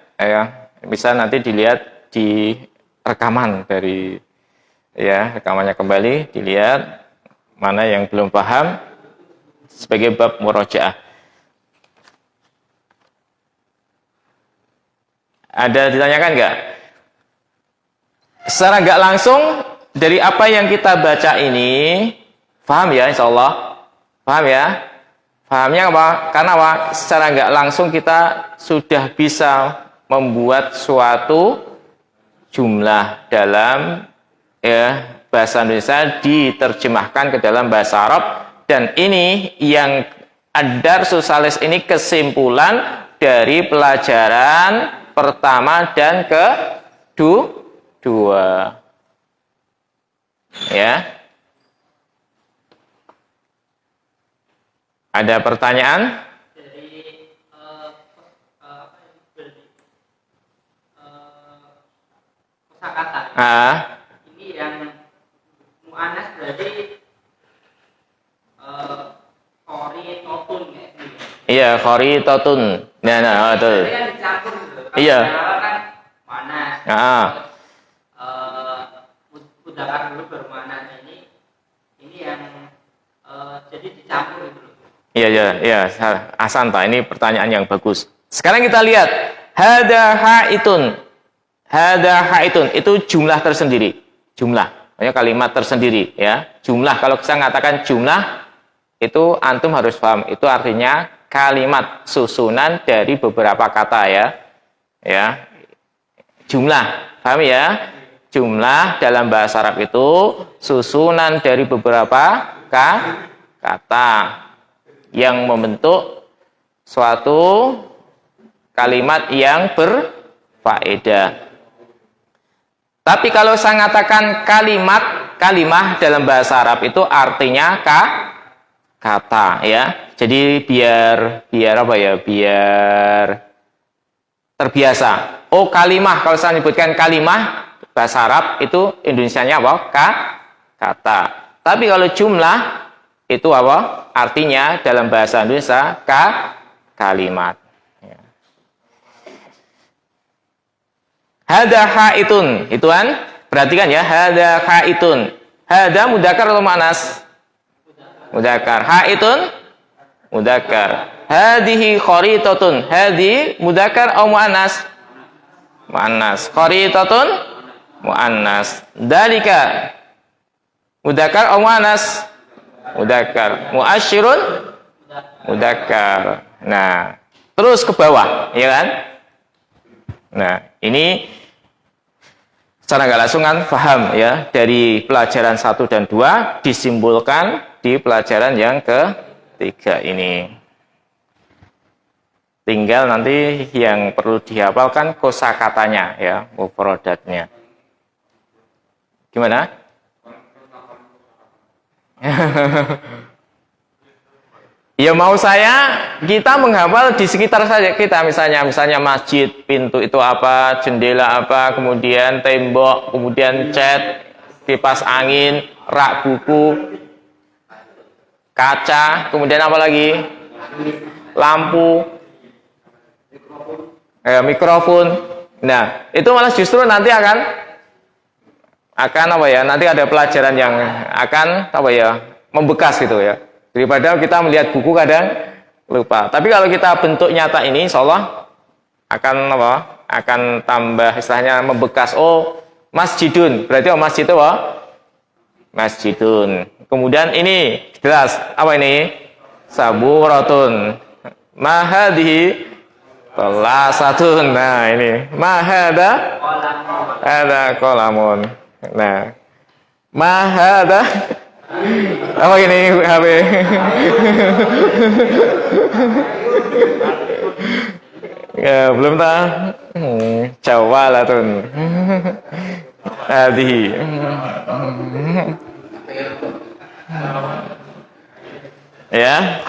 bisa nanti dilihat di rekaman dari Ya, rekamannya kembali dilihat mana yang belum paham sebagai bab murojaah. Ada ditanyakan nggak? Secara nggak langsung dari apa yang kita baca ini, paham ya insya Allah? Paham ya? Pahamnya apa? Karena apa? Secara nggak langsung kita sudah bisa membuat suatu jumlah dalam bahasa Indonesia diterjemahkan ke dalam bahasa Arab, dan ini yang ad-darsus salis ini kesimpulan dari pelajaran pertama dan kedua. Ya. Ada pertanyaan? Dari kosakata. Ini yang mu'anas berarti khori totun ya. Iya, khori totun. Nah, betul. Ini kan dicampur gitu. Iya. Kalau kan mu'anas. Mudzakkar dulu baru mu'anas. Ini yang jadi dicampur gitu loh. Iya. Asanta, ini pertanyaan yang bagus. Sekarang kita lihat hada haitun. Hada haitun itu jumlah tersendiri. Jumlah, maksudnya kalimat tersendiri ya. Jumlah, kalau saya mengatakan jumlah itu antum harus paham. Itu artinya kalimat susunan dari beberapa kata ya. Ya. Jumlah, paham ya? Jumlah dalam bahasa Arab itu susunan dari beberapa kata yang membentuk suatu kalimat yang berfaedah. Tapi kalau saya mengatakan kalimah dalam bahasa Arab itu artinya kata ya. Jadi biar apa ya? Biar terbiasa. Oh, kalimah, kalau saya menyebutkan kalimah bahasa Arab itu Indonesianya apa? Kata. Tapi kalau jumlah itu apa? Artinya dalam bahasa Indonesia kalimat. Ya. Hada haitun, itu kan? Perhatikan ya, hada haitun. Hada mudzakkar atau muannas? Mudzakkar. Haitun mudzakkar. Hadhihi kharitatun. Hadi mudzakkar atau muannas? Muannas. Kharitatun muannas. Dalika mudzakkar atau muannas? Mudzakkar. Muasyirun mudzakkar. Nah, terus ke bawah, ya kan? Nah, ini secara nggak langsung kan paham ya, dari pelajaran 1 dan 2 disimpulkan di pelajaran yang ketiga ini. Tinggal nanti yang perlu dihafalkan kosakatanya ya, mufradatnya. Gimana? Ya mau kita menghafal di sekitar saja kita, misalnya masjid, pintu itu apa, jendela apa, kemudian tembok, kemudian cat, kipas angin, rak buku, kaca, kemudian apa lagi? Lampu, mikrofon. Nah, itu malah justru nanti akan apa ya? Nanti ada pelajaran yang akan apa ya? Membekas gitu ya. Daripada kita melihat buku kadang lupa. Tapi kalau kita bentuk nyata ini, insya Allah akan apa? Akan tambah istilahnya membekas. Oh, masjidun. Berarti masjid itu apa? Masjidun. Kemudian ini jelas apa ini? Saburatun. Mahadihi salatun. Nah ini. Mahada. Ada kolamun. Nah. Mahada. Apa ini HP? Ya, belum tahu. Jawalatun. Hadi. Ya.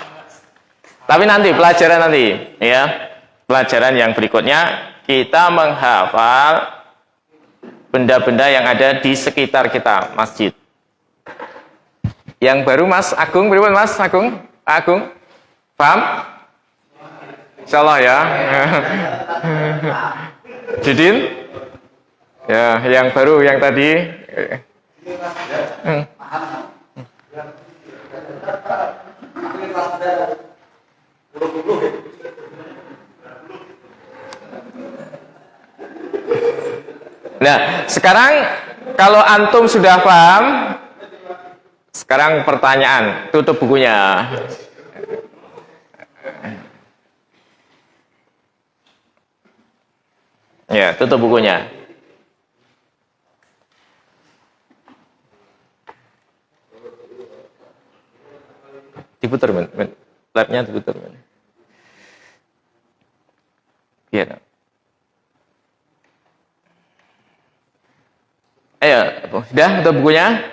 Tapi nanti pelajaran nanti, ya. Pelajaran yang berikutnya kita menghafal benda-benda yang ada di sekitar kita, masjid. Yang baru Mas Agung, berapa Mas Agung? Agung, paham? Insyaallah ya. Jidin? Ya, yang baru yang tadi Nah, sekarang kalau antum sudah paham, sekarang pertanyaan, tutup bukunya. Ya, tutup bukunya. Diputar, men. Labnya diputar, men. Iya. Ayo, sudah tutup bukunya?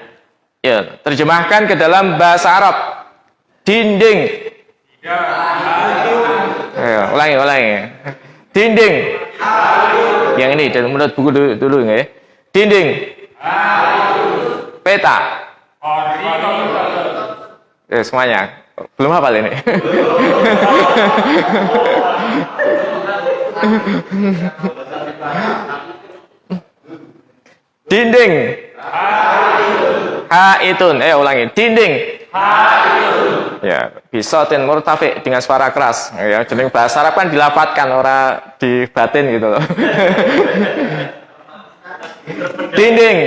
Ya, terjemahkan ke dalam bahasa Arab. Dinding. Ayo, ulangi. Dinding. Yang ini dalam menurut buku dulu ya. Dinding. Peta. Ya, semuanya. Belum hafal ini. Dinding. Haitun. Ulangi. Dinding. Haitun. Ya, bisa tin murtafi dengan suara keras. Ya, jadi bahasa Arab kan dilapatkan, orang dibatin gitu loh. Dinding.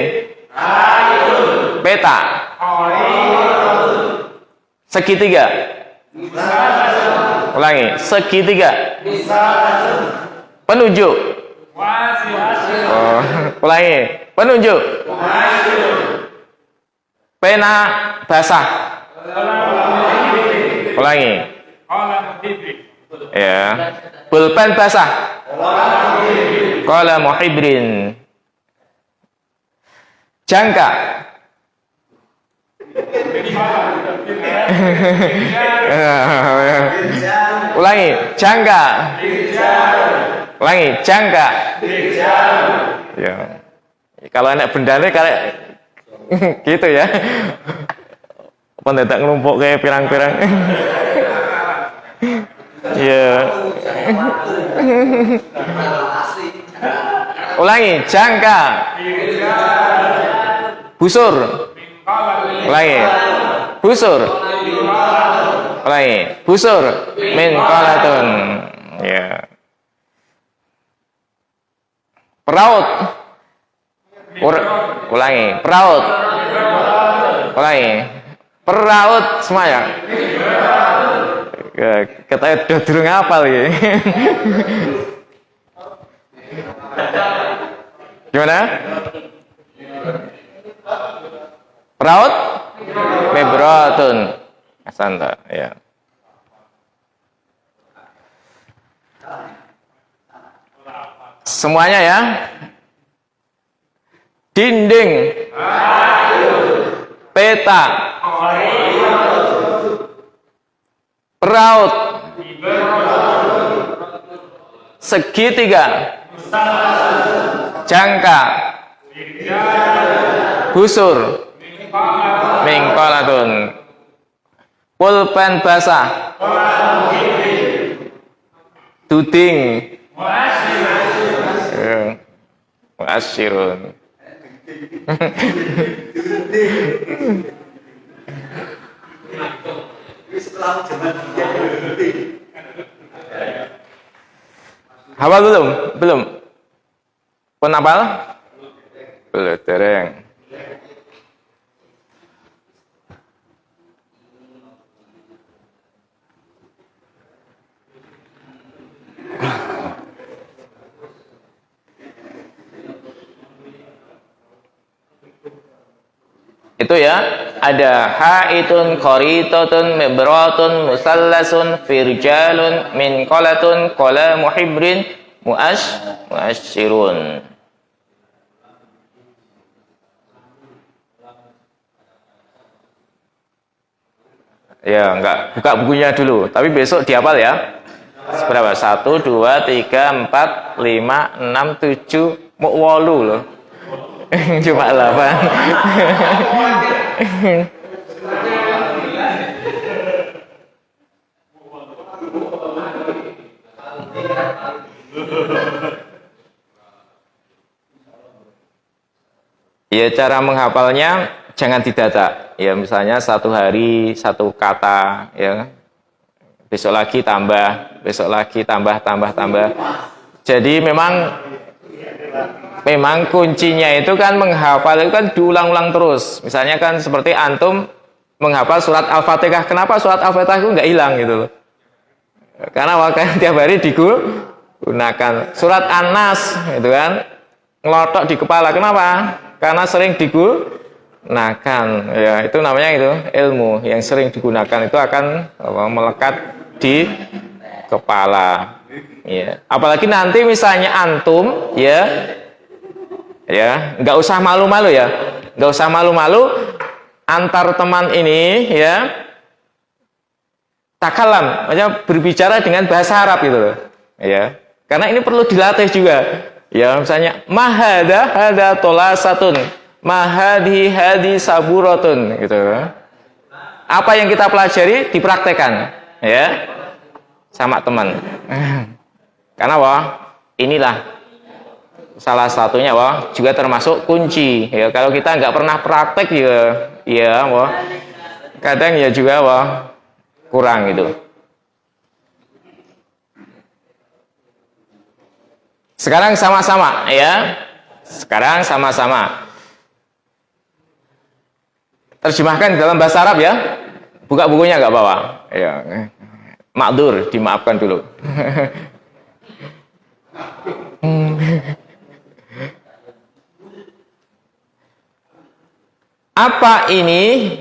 Haitun. Peta. Haitun. Segitiga. Ulangi. Segitiga. Penunjuk. Ulangi. Penunjuk. Pena basah. Ulangi. Ya. Pulpen basah. Qalamu hibrin. Jangka. Ulangi. Jangka. Ulangi. Jangka. Ya. Kalau anak bendane kayak gitu ya. Pendedak ngelumpuk kayak pirang-pirang. Ya. Ulangi. Jangka. Busur. Ulangi. Busur. Ulangi. Busur. Min qalatun. Ya. Peraut. Ulangi. Peraut. Ulangi. Peraut semuanya. Katanya udah durung ngapal ya. Gimana? Peraut? Mebratun. Asanta, ya. Semuanya ya. Dinding. Peta. Peraut. Segitiga. Jangka. Busur. Mingkolatun. Pulpen basah. Tuding. Muasyirun. Hafal belum? Belum. Pun hafal? Belum, dereng. Itu ya, ada haitun, qaritatun, mibratun, musallasun, firjalun, minqalatun, qalamu hibrin, muasyirun. Ya, enggak buka bukunya dulu, tapi besok dihafal ya. Berapa? 1, 2, 3, 4, 5, 6, 7, mau 8 loh. Cuma 8. Ya, cara menghafalnya jangan didata. Ya, misalnya satu hari satu kata, ya. Besok lagi tambah, besok lagi tambah. Jadi memang kuncinya itu kan menghafal itu kan diulang-ulang terus. Misalnya kan seperti antum menghafal surat Al-Fatihah. Kenapa surat Al-Fatihah itu nggak hilang gitu loh? Karena waktu tiap hari digunakan. Surat An-Nas itu kan ngelotok di kepala. Kenapa? Karena sering digunakan. Ya, itu namanya itu ilmu yang sering digunakan itu akan melekat di kepala. Ya. Apalagi nanti misalnya antum ya nggak usah malu-malu ya, nggak usah malu-malu antar teman ini ya takalam, maksudnya berbicara dengan bahasa Arab gitu loh, ya. Karena ini perlu dilatih juga. Ya, misalnya hada tolasatun, hadi saburatun gitu. Apa yang kita pelajari dipraktekkan, ya, sama teman. Karena inilah salah satunya juga termasuk kunci. Ya, kalau kita nggak pernah praktek ya kadang ya juga kurang gitu. Sekarang sama-sama ya. Sekarang sama-sama. Terjemahkan dalam bahasa Arab ya. Buka bukunya nggak apa-apa. Ya. Makdur, dimaafkan dulu. Apa ini?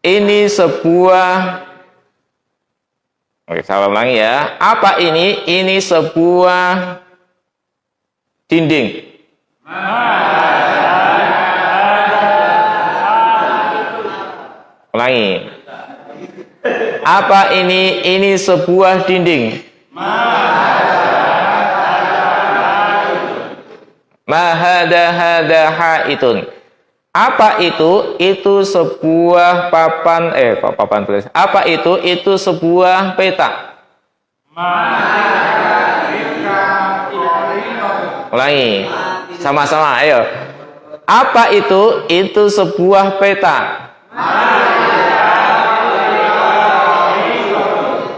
Ini sebuah. Oke, saya ulangi ya. Apa ini? Ini sebuah dinding. Ulangi. Apa ini? Ini sebuah dinding. Mahada haitun. Apa itu? Itu sebuah papan tulis. Apa itu? Itu sebuah peta. Ulangi. Sama-sama, ayo. Apa itu? Itu sebuah peta.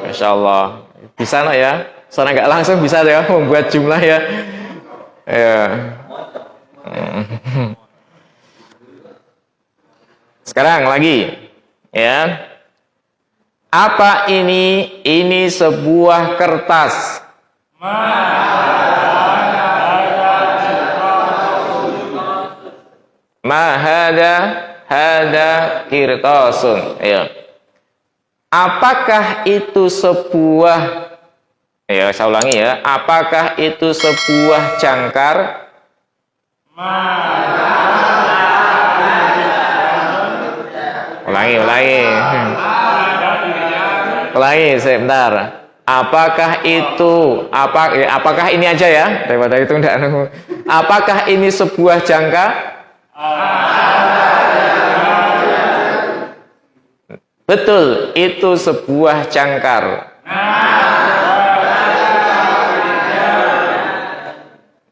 Masya Allah. Bisa no ya? Soalnya nggak langsung bisa ya membuat jumlah ya. Ya. Sekarang lagi, ya. Apa ini? Ini sebuah kertas. Hada kirtasun. Ya. Apakah itu sebuah? Ya, saya ulangi ya. Apakah itu sebuah jangkar? Ulangi sebentar. Apakah itu apakah ini aja ya? Daripada itu enggak. Apakah ini sebuah jangkar? Betul, itu sebuah jangkar.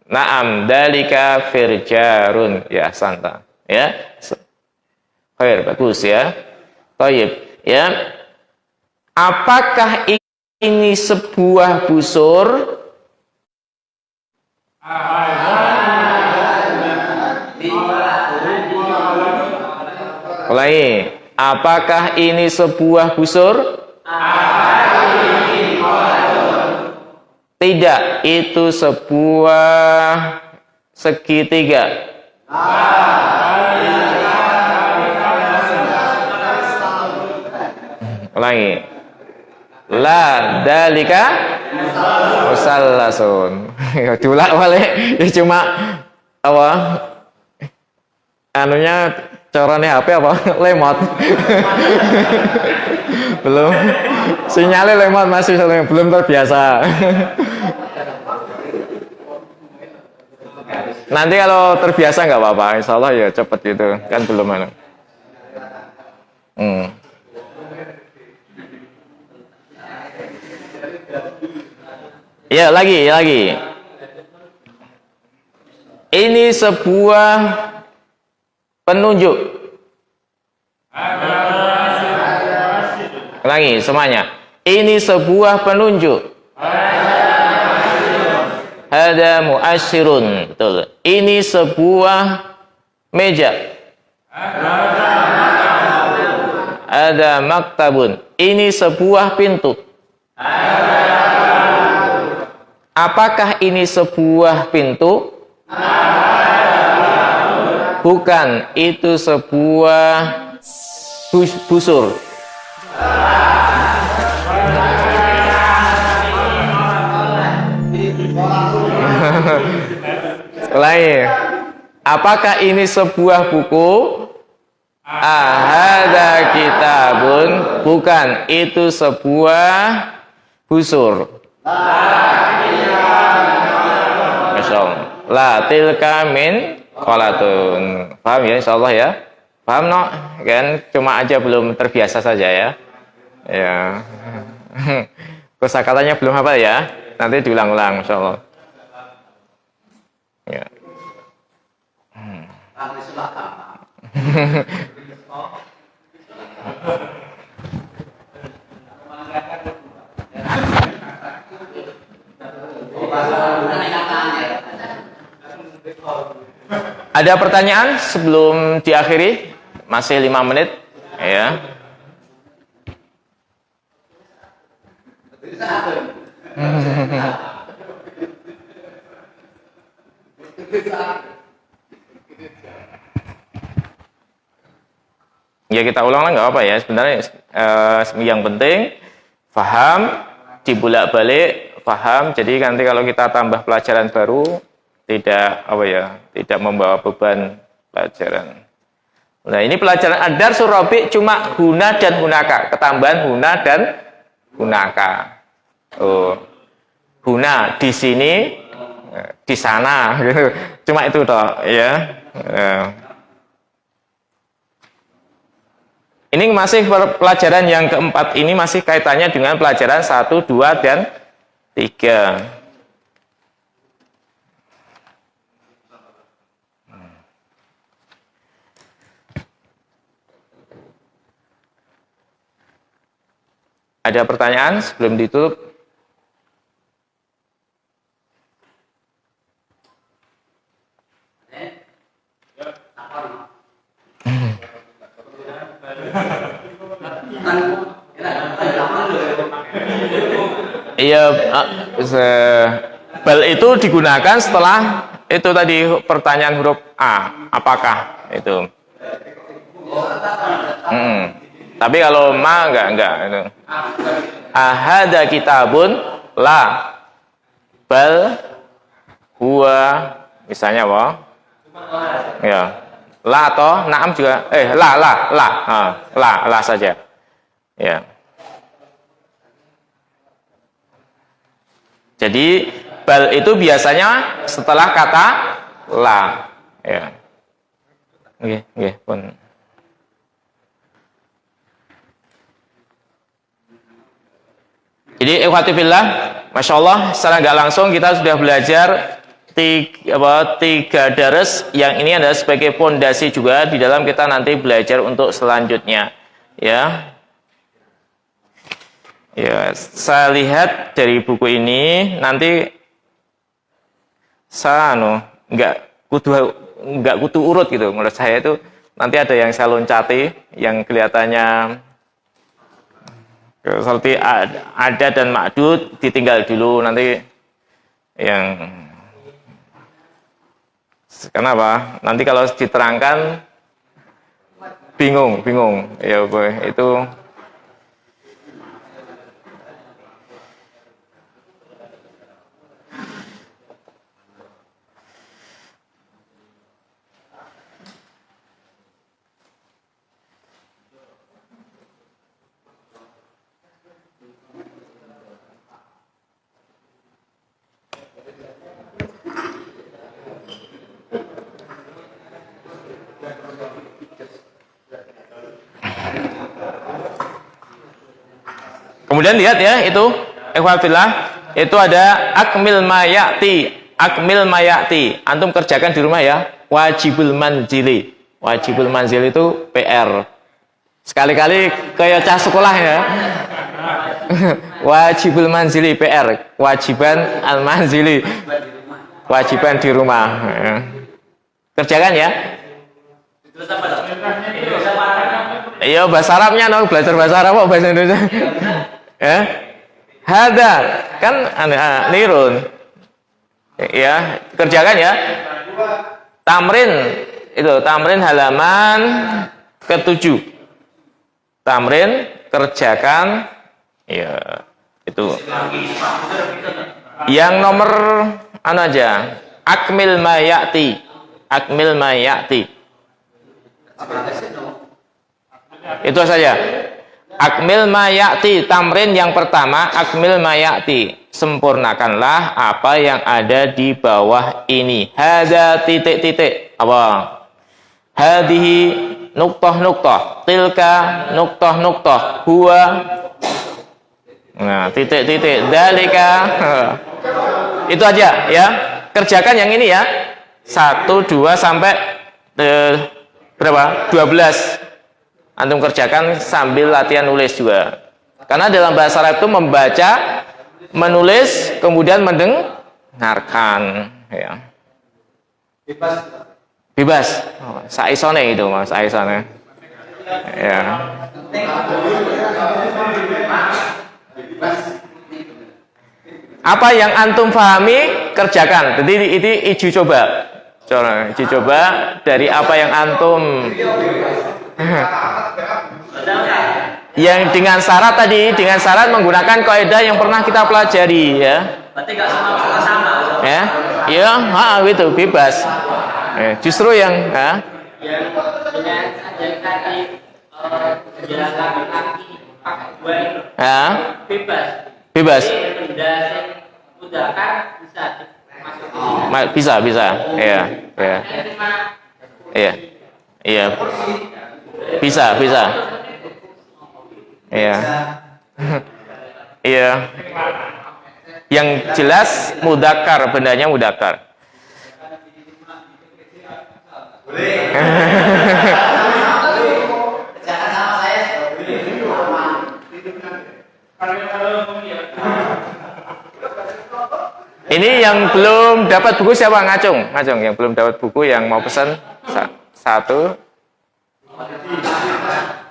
Naam dalika firjarun. Ya, santa. Ya. Baik, bagus ya. Baik, ya. Apakah ini sebuah busur? Ulangi. Apakah ini sebuah busur? Tidak, itu sebuah segitiga. Ulangi. La dalika musallasun. Diulang balik. Ya cuma apa? Anunya caranya HP apa? Lemot. Belum. Sinyalnya lemot masih belum terbiasa. Nanti kalau terbiasa nggak apa-apa. Insya Allah ya cepet gitu. Kan belum anu. Ya, lagi. Ini sebuah penunjuk. Ulangi semuanya. Ini sebuah penunjuk. Hada mu'asyirun. Betul. Ini sebuah meja. Ada maktabun. Ini sebuah pintu. Apakah ini sebuah pintu? Bukan, itu sebuah busur. Lain. Apakah ini sebuah buku? Ahada kitabun. Bukan, itu sebuah busur. La tilka min qalatun. Paham ya insyaallah ya? Paham no? Kan cuma aja belum terbiasa saja ya. Ya. Kosakatanya belum hafal ya. Nanti diulang-ulang insyaallah. Ya. Ada pertanyaan sebelum diakhiri? Masih 5 menit ya. Ya kita ulang nggak apa ya. Sebenarnya yang penting paham, dibulak-balik, paham. Jadi nanti kalau kita tambah pelajaran baru tidak tidak membawa beban pelajaran. Nah ini pelajaran ad-darsul rabi' cuma huna dan hunaka, ketambahan huna dan hunaka. Oh, huna di sini, di sana, gitu. Cuma itu toh, ya. Ini masih pelajaran yang keempat ini masih kaitannya dengan pelajaran 1, 2, dan 3. Ada pertanyaan sebelum ditutup? Iya, bal itu digunakan setelah itu tadi pertanyaan huruf A. Apakah itu? Tapi kalau ma enggak itu. Ahada kitabun la bal huwa misalnya apa? Ya. La atau na'am juga la saja. Ya. Jadi bal itu biasanya setelah kata la. Ya. Oke, pun. Jadi ikhwati fillah, Masya Allah secara nggak langsung kita sudah belajar tiga daras yang ini adalah sebagai fondasi juga di dalam kita nanti belajar untuk selanjutnya. Ya, saya lihat dari buku ini nanti saya nggak kudu urut gitu. Menurut saya itu nanti ada yang saya loncati yang kelihatannya seperti ada dan ma'dud ditinggal dulu nanti yang kenapa? Nanti kalau diterangkan bingung ya itu kemudian lihat ya itu ikhwafillah itu ada akmil mayati antum kerjakan di rumah ya wajibul manzili Wajibul manzil itu PR. Sekali-kali kayak cah sekolah ya. Wajibul manzili PR, kewajiban al-manzili, kewajiban di rumah. Kerjakan ya. Iya, bahasa Arabnya no, belajar bahasa Arab kok bahasa Indonesia. Ya. Hada kan nirun. Ya, kerjakan ya. Tamrin itu, tamrin halaman ke-7. Tamrin kerjakan ya itu. Yang nomor aja. Akmil ma ya'ti. Akmil ma ya'ti. Itu saja. Akmil ma ya'ti, tamrin yang pertama, akmil ma ya'ti. Sempurnakanlah apa yang ada di bawah ini. Hadza titik-titik. Apa? Hadhihi nuktah-nuktah. Tilka nuktah-nuktah. Huwa. Nah, titik-titik. Dalika. Itu aja ya. Kerjakan yang ini ya. 1, 2 sampai berapa? 12. Antum kerjakan sambil latihan nulis juga. Karena dalam bahasa Arab itu membaca, menulis, kemudian mendengarkan. Ya. Bebas. Oh, saisone itu mas, saisone. Ya. Apa yang antum pahami kerjakan. Jadi itu uji coba. Uji coba dari apa yang antum yang dengan syarat tadi, dengan syarat menggunakan kaidah yang pernah kita pelajari ya. Berarti nggak sama. Ya, iya, gitu bebas. Justru yang yang tadi jalan kaki pakai dua itu bebas. Benda yang mudzakkar bisa dimasukin. Bisa. Iya. Iya. Bisa. Iya. Iya. Yang jelas mudzakkar, bendanya mudzakkar. Ini yang belum dapat buku siapa? Ngacung yang belum dapat buku yang mau pesan 1.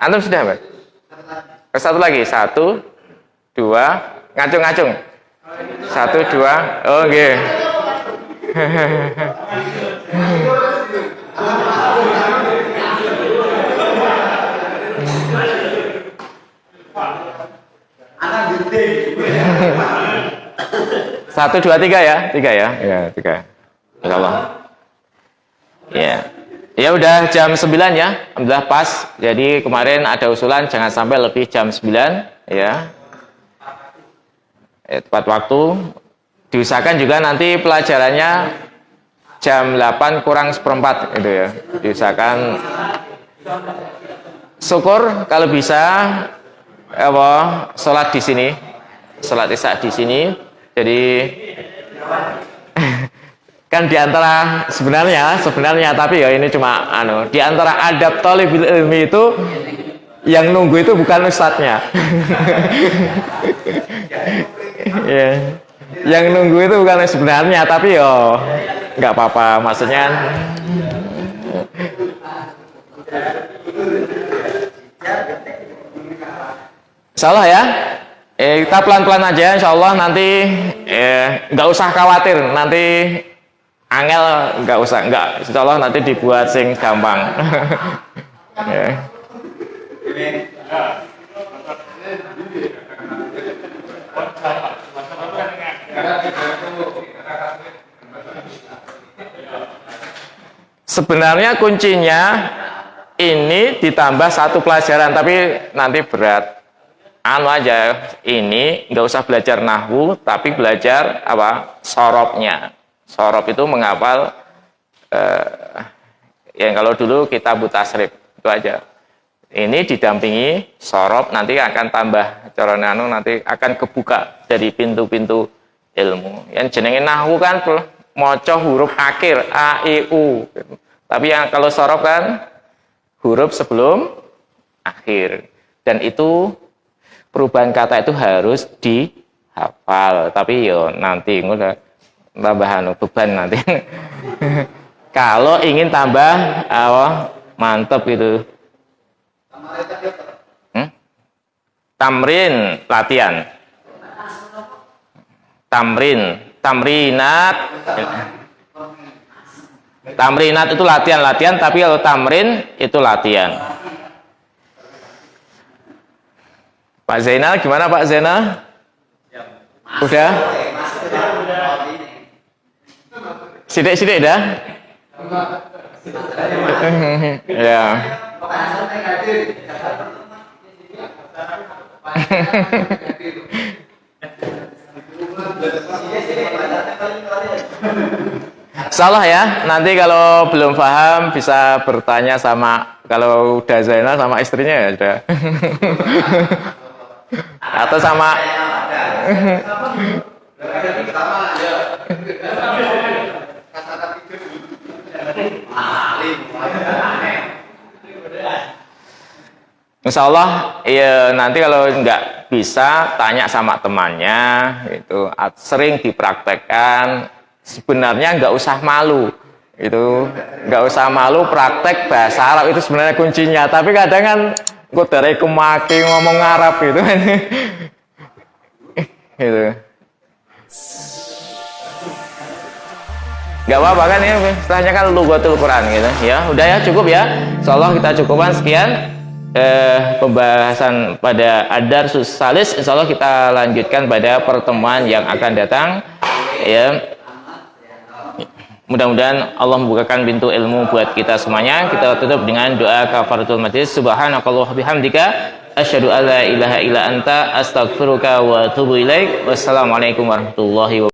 Antum sudah, Mbak? Satu lagi, 1, 2, ngacung. 1, 2, oh nggih. Satu, 2, 3 ya, 3 ya, ya 3. Insyaallah. Ya. Ya udah jam 9 ya, alhamdulillah pas. Jadi kemarin ada usulan jangan sampai lebih jam 9 ya. Tepat waktu. Diusahakan juga nanti pelajarannya jam 8 kurang 1/4 gitu ya. Diusahakan. Syukur kalau bisa sholat di sini. Sholat Isya di sini. Jadi kan diantara sebenarnya tapi ya ini cuma diantara adab thalibul ilmi itu yang nunggu itu bukan ustadznya. Ya. Yang nunggu itu bukan sebenarnya tapi yo nggak apa-apa, maksudnya insyaallah ya. Kita pelan-pelan aja, insyaallah nanti nggak usah khawatir nanti angel, nggak insyaallah nanti dibuat sing gampang. Sebenarnya kuncinya ini ditambah 1 pelajaran tapi nanti berat. Aja ini nggak usah belajar nahwu tapi belajar sorobnya. Sorob itu menghafal yang kalau dulu kitab tasrif itu aja. Ini didampingi sorob, nanti akan tambah carane nanti akan kebuka dari pintu-pintu ilmu. Yang jenenge nahwu kan maca huruf akhir a i u. Tapi yang kalau sorob kan huruf sebelum akhir. Dan itu perubahan kata itu harus dihafal. Tapi yo nanti udah tambahan beban nanti. Kalau ingin tambah mantep gitu. Tamrin, latihan. Tamrinat. Tamrinat itu latihan, tapi kalau tamrin itu latihan. Pak Zainal, gimana Pak Zainal? Udah? Sidik-sidik dah? Ya. Salah ya, nanti kalau belum paham bisa bertanya sama, kalau udah Zainal sama istrinya ya sudah. Atau sama Insya Allah ya, nanti kalau nggak bisa tanya sama temannya itu, sering dipraktekkan. Sebenarnya nggak usah malu, itu nggak usah malu praktek bahasa Arab, itu sebenarnya kuncinya. Tapi kadang kan gue dari kemaki ngomong Arab gitu kan. Gitu. Nggak apa-apa kan ya, setelahnya kan Lughatul Quran gitu ya. Udah ya, cukup ya. Insyaallah kita cukupkan sekian pembahasan pada Ad-Darsus Salis. Insyaallah kita lanjutkan pada pertemuan yang akan datang ya. Mudah-mudahan Allah membukakan pintu ilmu buat kita semuanya. Kita tutup dengan doa kafaratul majlis. Subhanakallah bihamdika asyhadu an la ilaha illa anta astaghfiruka wa atubu ilaik. Wassalamualaikum warahmatullahi wabarakatuh.